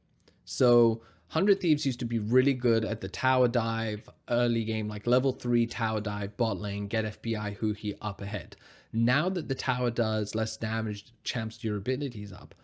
So 100 Thieves used to be really good at the tower dive early game, like level 3 tower dive, bot lane, get FBI, Huhi up ahead. Now that the tower does less damage, Champ's durability is up,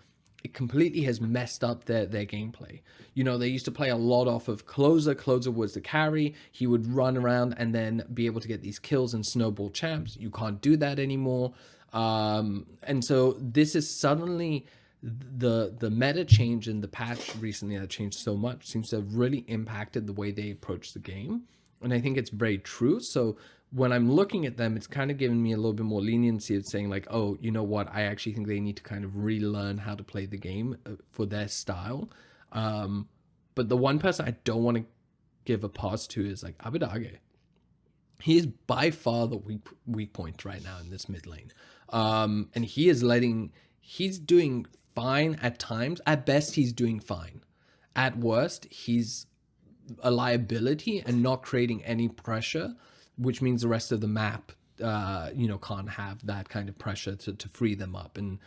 it completely has messed up their gameplay. You know, they used to play a lot off of Closer. Closer was the carry. He would run around and then be able to get these kills and snowball Champs. You can't do that anymore. And so this is suddenly the meta change in the patch recently that changed so much seems to have really impacted the way they approach the game. And I think it's very true. So when I'm looking at them, it's kind of giving me a little bit more leniency of saying like, oh, you know what? I actually think they need to kind of relearn how to play the game for their style. But the one person I don't want to give a pass to is like Abadage. He is by far the weak point right now in this mid lane. And he's doing fine at times. At best, he's doing fine. At worst, he's a liability and not creating any pressure, which means the rest of the map, can't have that kind of pressure to free them up. And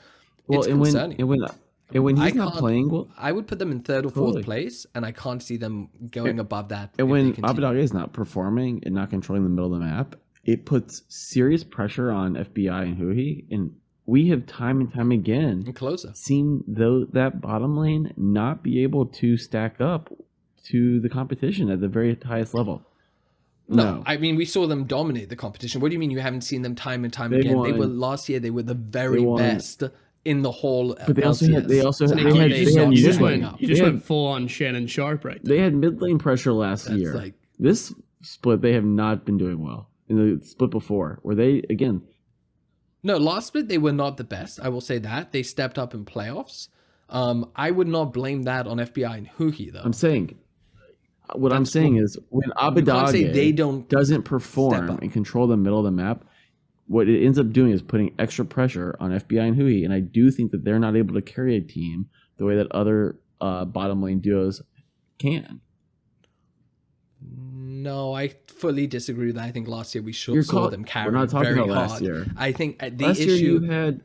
it's concerning. And when he's not playing well, I would put them in third or fourth place, and I can't see them going above that. And when Abadage is not performing and not controlling the middle of the map, it puts serious pressure on FBI and Huhi. And we have time and time again seen that bottom lane not be able to stack up to the competition at the very highest level. No, I mean, we saw them dominate the competition. What do you mean you haven't seen them time and time again? They were last year. They were the very best in the whole. But they also had you just went full on Shannon Sharp right there. They had mid lane pressure last year. Like, this split, they have not been doing well. In the split before, where they again. No, last split they were not the best. I will say that they stepped up in playoffs. I would not blame that on FBI and Huhi though. I'm saying. What I'm saying is when Abadage doesn't perform and control the middle of the map, what it ends up doing is putting extra pressure on FBI and Huhi. And I do think that they're not able to carry a team the way that other bottom lane duos can. No, I fully disagree with that. I think last year we saw them carry very hard. We're not talking about last year. I think the last issue year you had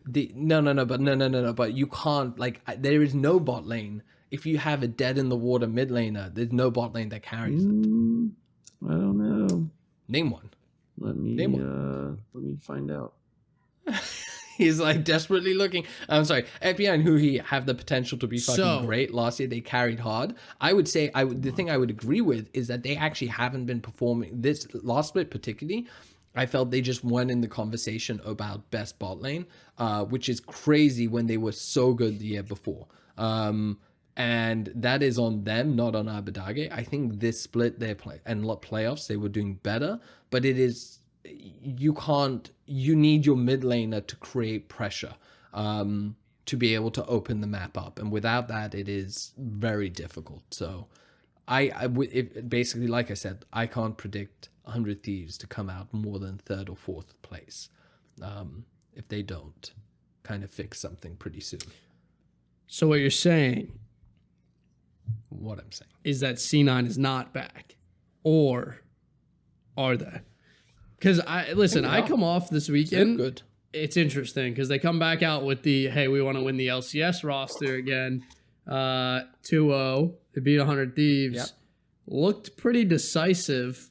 but you can't there is no bot lane. If you have a dead in the water mid laner, there's no bot lane that carries it. I don't know. Name one. Let me find out. He's like desperately looking. I'm sorry. FBI and Huhi have the potential to be fucking great. Last year they carried hard. I would say the thing I would agree with is that they actually haven't been performing this last split particularly. I felt they just weren't in the conversation about best bot lane, which is crazy when they were so good the year before. And that is on them, not on Abadage. I think this split they play and playoffs they were doing better, but it is you need your mid laner to create pressure to be able to open the map up, and without that it is very difficult. So basically, like I said, I can't predict 100 Thieves to come out more than third or fourth place if they don't kind of fix something pretty soon. So what you're saying? What I'm saying is that C9 is not back, or are they? Because I come off this weekend. Good. It's interesting because they come back out with the hey, we want to win the LCS roster again. 2-0. They beat 100 Thieves. Yep. Looked pretty decisive.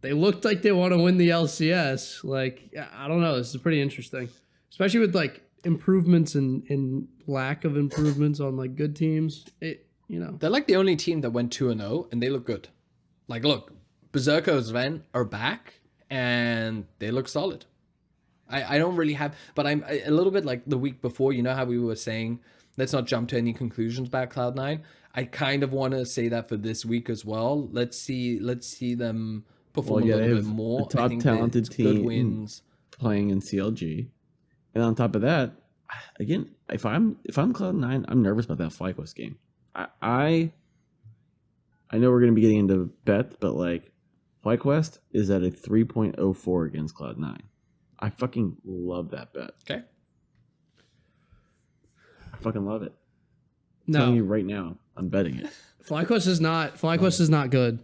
They looked like they want to win the LCS. Like, I don't know. This is pretty interesting, especially with like improvements and lack of improvements on like good teams. They're like the only team that went 2-0 and they look good. Like, look, Berserker's Ven are back and they look solid. I don't really have, but I'm a little bit like the week before. You know how we were saying, let's not jump to any conclusions about Cloud9. I kind of want to say that for this week as well. Let's see them perform a little bit more. The top talented team good wins playing in CLG, and on top of that, again, if I'm Cloud9, I'm nervous about that FlyQuest game. I know we're going to be getting into bets, but like FlyQuest is at a 3.04 against Cloud9. I fucking love that bet. Okay. I fucking love it. I'm No, telling you right now, I'm betting it. FlyQuest is not good.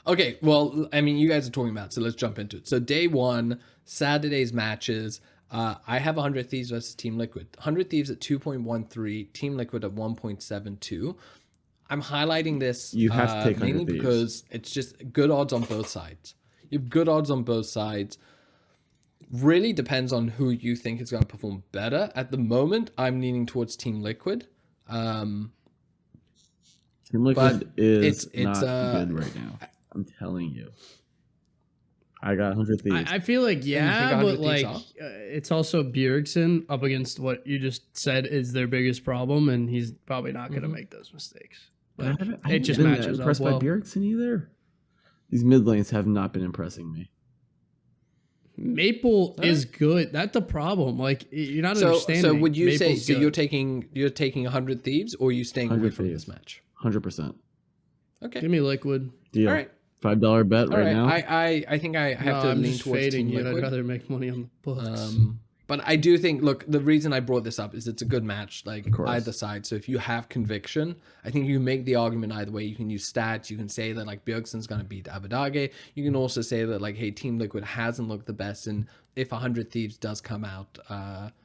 Okay, well, I mean, you guys are talking about, so let's jump into it. So day one, Saturday's matches. I have 100 Thieves versus Team Liquid. 100 Thieves at 2.13, Team Liquid at 1.72. I'm highlighting this You have to take 100 mainly Thieves. because it's just good odds on both sides. You have good odds on both sides. Really depends on who you think is going to perform better. At the moment, I'm leaning towards Team Liquid. Team Liquid is it's not good right now. I'm telling you. I got 100 Thieves. I feel like, yeah, 100 but like Thieves it's also Bjergsen up against what you just said is their biggest problem, and he's probably not going to make those mistakes. Like, it just been matches up impressed well. by Bjergsen either. These mid lanes have not been impressing me. Maple is good. That's the problem. Like you're not understanding. So would you say Maple's so? good. You're taking 100 Thieves, or are you staying away 100 from Thieves. this match? 100%. Okay. Give me Liquid. Deal. All right. $5 bet All right right. now. I think I have to I'm lean just towards fading Team you. I'd Liquid. rather make money on the books. But I do think, look, the reason I brought this up is it's a good match, like course. either side. So if you have conviction, I think you make the argument either way. You can use stats. You can say that like Bjergsen's going to beat Abadage. You can also say that like, hey, Team Liquid hasn't looked the best. And if 100 Thieves does come out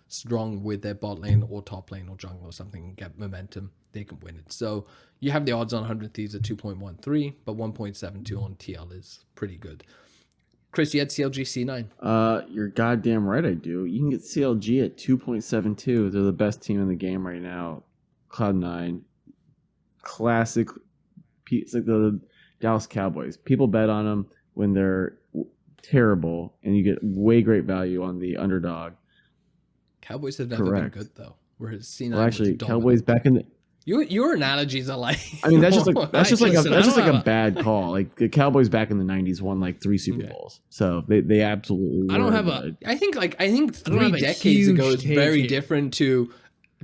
strong with their bot lane or top lane or jungle or something and get momentum, they can win it. So you have the odds on 100 Thieves at 2.13, but 1.72 on TL is pretty good. Chris, you had CLG C9. You're goddamn right I do. You can get CLG at 2.72. They're the best team in the game right now. Cloud9. Classic. It's like the Dallas Cowboys. People bet on them when they're terrible, and you get way great value on the underdog. Cowboys have never Correct. been good, though. Whereas C9 Well, actually, was dominant. Cowboys back in the... Your analogies are like... I mean, that's just like Listen, a bad call. Like the Cowboys back in the '90s won like 3 Super Bowls, so they absolutely. I don't were have good. I think 3 have a decades ago is huge very take here. different to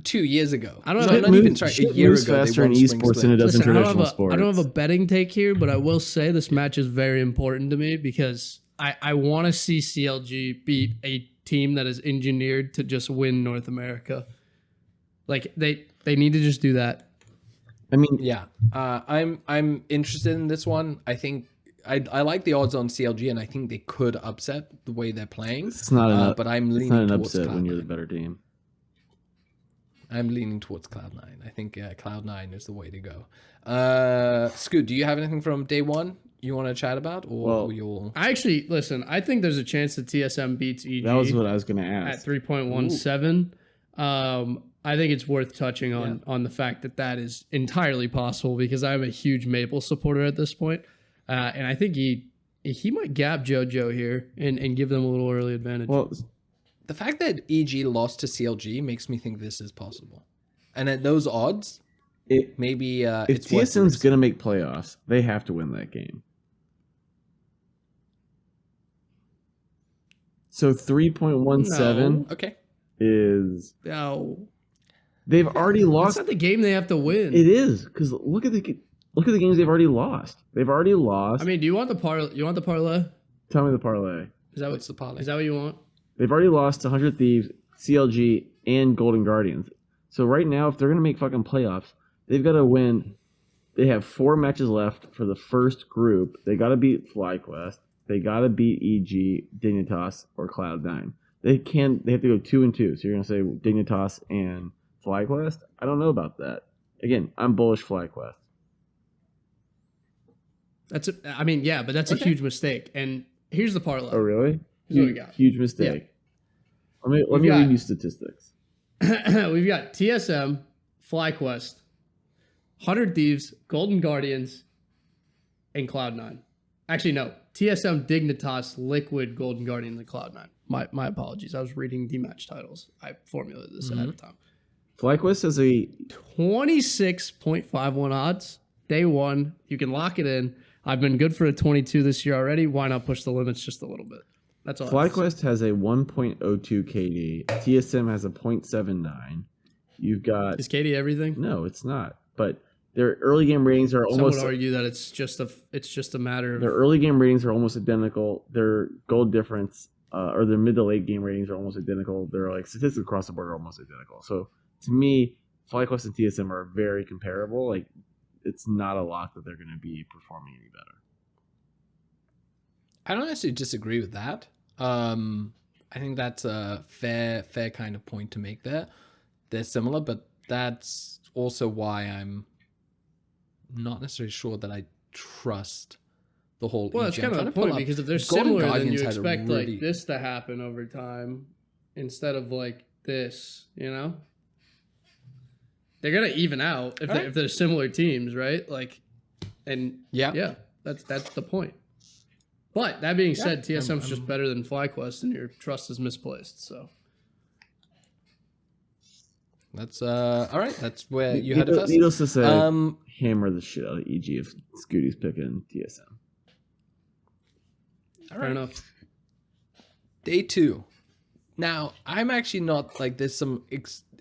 2 years ago. I don't So have I'm a- not even sorry, a Shit year moves ago. faster they in won spring esports than it split. does in Listen, traditional sports. I don't have a betting take here, but I will say this match is very important to me because I want to see CLG beat a team that is engineered to just win North America. Like they need to just do that. I mean, Yeah, I'm interested in this one. I think I like the odds on CLG, and I think they could upset the way they're playing. it's not an but I'm it's leaning not an towards upset when you're the Cloud9. better team. I'm leaning towards Cloud9. I think Cloud9 is the way to go. Scoot, do you have anything from day one you want to chat about, or you'll? I actually listen. I think there's a chance that TSM beats EG. That was what I was going to at ask. 3.17. I think it's worth touching on the fact that is entirely possible because I'm a huge Maple supporter at this point. And I think he might gap JoJo here and give them a little early advantage. Well, The fact that EG lost to CLG makes me think this is possible. And at those odds, maybe if it's worth the TSM's risk. going to make playoffs, they have to win that game. So 3.17 Okay. is No. they've already That's lost. not the game they have to win. It is because look at the games they've already lost. They've already lost. I mean, do you want the parlay? You want the parlay? Tell me the parlay. Is that What's the parlay? Is that what you want? They've already lost to 100 Thieves, CLG, and Golden Guardians. So right now, if they're going to make fucking playoffs, they've got to win. They have 4 matches left for the first group. They got to beat FlyQuest. They got to beat EG, Dignitas, or Cloud9. They have to go 2-2. So you're going to say Dignitas and FlyQuest? I don't know about that. Again, I'm bullish FlyQuest. But that's a huge mistake. And here's the parlay. Oh, really? Here's what we got. Huge mistake. Let me read you statistics. We've got TSM, FlyQuest, 100 Thieves, Golden Guardians, and Cloud9. Actually, no. TSM, Dignitas, Liquid, Golden Guardian, and Cloud9. My apologies. I was reading the match titles. I formulated this ahead of time. FlyQuest has a 26.51 odds. Day one. You can lock it in. I've been good for a 22 this year already. Why not push the limits just a little bit? That's all. FlyQuest has a 1.02 KD. TSM has a 0.79. You've got Is KD everything? No, it's not. But their early game ratings are Some almost. would argue that it's just a matter of Their early game ratings are almost identical. Their gold difference, or their mid to late game ratings are almost identical. They're like statistics across the board are almost identical. So to me, FlyQuest and TSM are very comparable. Like, it's not a lock that they're going to be performing any better. I don't necessarily disagree with that. I think that's a fair kind of point to make there. They're similar, but that's also why I'm not necessarily sure that I trust the whole. Well, that's kind of the point, because if they're similar, then you expect like this to happen over time instead of like this. You know, they're gonna even out if they're similar teams, right? Like, and yeah, that's the point. But that being said, TSM's just better than FlyQuest, and your trust is misplaced. So that's all right. That's where you had it first. Needless to say, hammer the shit out of EG if Scooty's picking TSM. All right. Fair enough. Day 2. Now, I'm actually not like there's some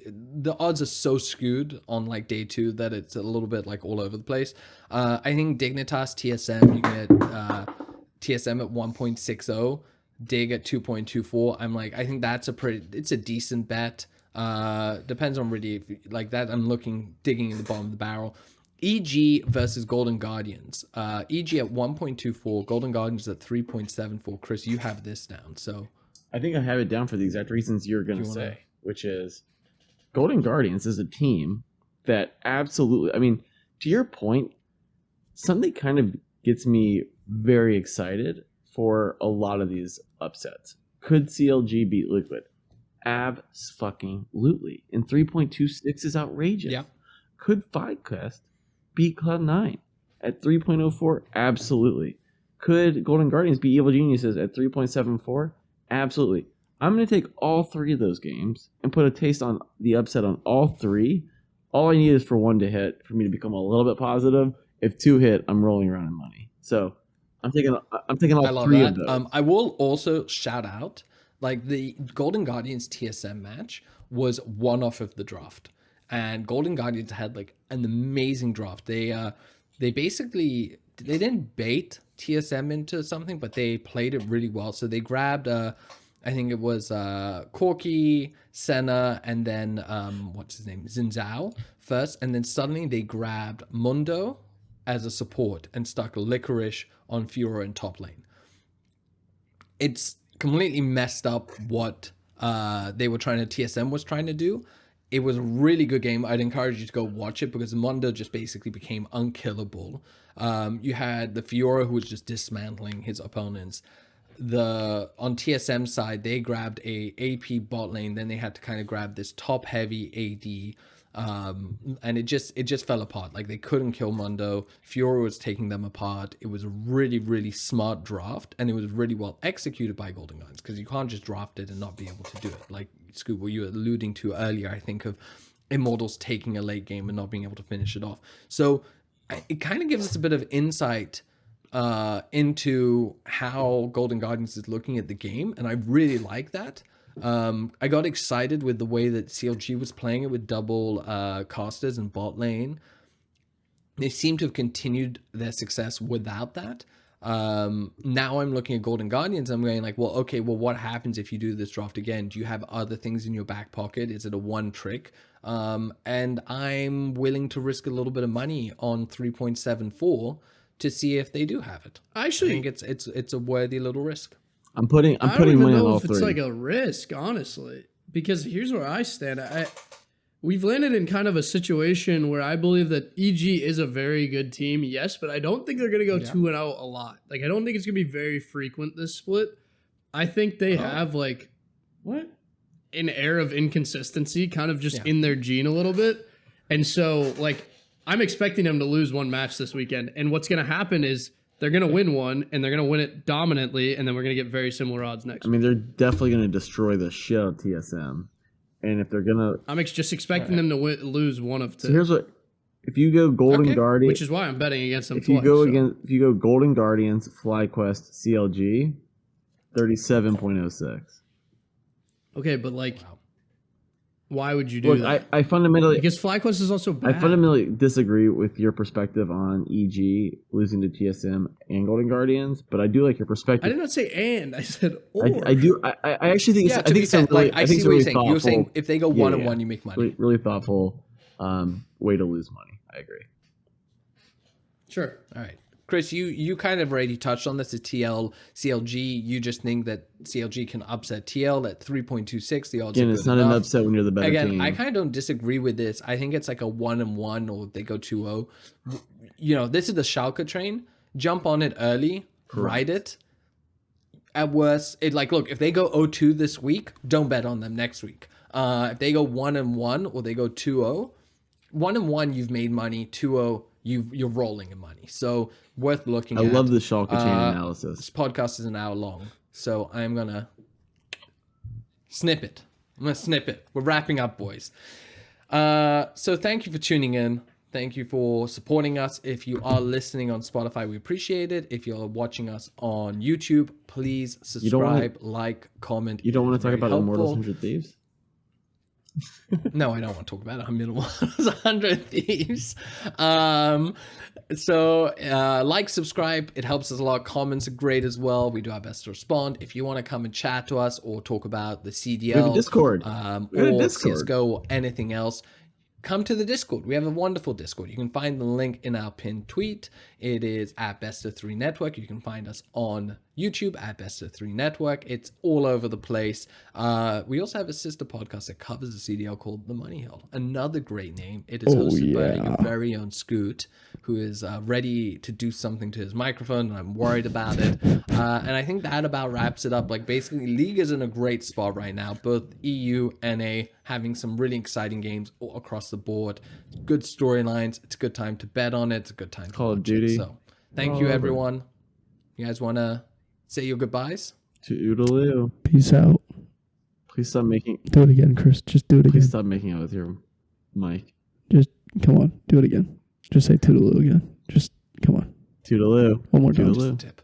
the odds are so skewed on like day 2 that it's a little bit like all over the place. I think Dignitas TSM you get TSM at 1.60, Dig at 2.24. I'm like, I think that's it's a decent bet. Depends on really if like that. I'm digging in the bottom of the barrel. EG versus Golden Guardians. EG at 1.24, Golden Guardians at 3.74. Chris, you have this down. So I think I have it down for the exact reasons you're going to say, which is Golden Guardians is a team that absolutely, I mean, to your point, something kind of gets me very excited for a lot of these upsets. Could CLG beat Liquid? Abs-fucking-lutely. And 3.26 is outrageous. Yeah. Could FlyQuest beat Cloud9 at 3.04? Absolutely. Could Golden Guardians beat Evil Geniuses at 3.74? Absolutely. I'm going to take all 3 of those games and put a taste on the upset on all 3. All I need is for 1 to hit for me to become a little bit positive. If 2 hit, I'm rolling around in money. So I'm taking all 3 of those. I will also shout out, like, the Golden Guardians TSM match was one off of the draft, and Golden Guardians had like an amazing draft. They basically didn't bait TSM into something, but they played it really well. So they grabbed I think it was Corki, Senna, and then what's his name, Zinzao first, and then suddenly they grabbed Mundo as a support and stuck Licorice on Fiora in top lane. It's completely messed up what TSM was trying to do. It was a really good game. I'd encourage you to go watch it because Mundo just basically became unkillable. You had the Fiora who was just dismantling his opponents. On TSM side, they grabbed a AP bot lane, then they had to kind of grab this top heavy AD. And it just fell apart. Like, they couldn't kill Mundo. Fiora was taking them apart. It was a really, really smart draft, and it was really well executed by Golden Guns, because you can't just draft it and not be able to do it. Like, Scoop, what you were alluding to earlier, I think, of Immortals taking a late game and not being able to finish it off. So it kind of gives us a bit of insight into how Golden Guardians is looking at the game, and I really like that. I got excited with the way that CLG was playing it with double casters and bot lane. They seem to have continued their success without that. Now I'm looking at Golden Guardians. I'm going like, well, okay, well, what happens if you do this draft again? Do you have other things in your back pocket? Is it a one trick? And I'm willing to risk a little bit of money on 3.74 to see if they do have it. Actually, I think it's a worthy little risk. I'm putting money on all 3. It's like a risk, honestly, because here's where I stand. We've landed in kind of a situation where I believe that EG is a very good team, yes, but I don't think they're going to go 2-0 a lot. Like, I don't think it's going to be very frequent, this split. I think they have, like, an air of inconsistency kind of just in their gene a little bit. And so, like, I'm expecting them to lose one match this weekend. And what's going to happen is they're going to win one, and they're going to win it dominantly, and then we're going to get very similar odds next week. I mean, they're definitely going to destroy the shit out of TSM. And if they're going to... I'm just expecting them to lose one of 2. So here's what... If you go Golden Guardians... Which is why I'm betting against them If you go Golden Guardians, FlyQuest, CLG, 37.06. Okay, but like... Why would you do that? I fundamentally because FlyQuest is also bad. I fundamentally disagree with your perspective on EG losing to TSM and Golden Guardians, but I do like your perspective. I did not say and. I said or. I do. I actually think. Yeah, I think fair, really, I see what you're saying. Thoughtful, You're saying if they go 1-1, you make money. Really thoughtful way to lose money. I agree. Sure. All right. Chris, you kind of already touched on this. It's CLG. You just think that CLG can upset TL at 3.26. The odds Again, are it's good not enough. an upset when you're the better team. I kind of don't disagree with this. I think it's like a 1-1 or they go 2-0. You know, this is the Schalke train. Jump on it early. Correct. Ride it. At worst, look, if they go 0-2 this week, don't bet on them next week. If they go 1-1 or they go 2-0, 1-1, you've made money. 2-0, you're rolling in money. So worth looking at. I love the Schalke chain analysis. This podcast is an hour long, so I'm going to snip it. We're wrapping up, boys. So thank you for tuning in. Thank you for supporting us. If you are listening on Spotify, we appreciate it. If you're watching us on YouTube, please subscribe, like, comment. You don't want to talk about Immortals 100 Thieves? No, I don't want to talk about 100 Thieves. Like, subscribe. It helps us a lot. Comments are great as well. We do our best to respond. If you want to come and chat to us or talk about the CDL, Discord, or CSGO or anything else, come to the Discord. We have a wonderful Discord. You can find the link in our pinned tweet. It is at Best3 Network. You can find us on YouTube at Best3 Network. It's all over the place. We also have a sister podcast that covers the CDL called The Money Hill. Another great name. It is hosted by your very own Scoot, who is ready to do something to his microphone, and I'm worried about it. And I think that about wraps it up. Like, basically, League is in a great spot right now. Both EU, NA, having some really exciting games all across the board. Good storylines. It's a good time to bet on it. It's a good time to Call of Duty. So, thank you, everyone. You guys want to say your goodbyes? Toodaloo. Peace out. Please stop making... Do it again, Chris. Just do it again. Please stop making out with your mic. Just, come on. Do it again. Just say toodaloo again. Just, come on. Toodaloo. One more time. Just a tip.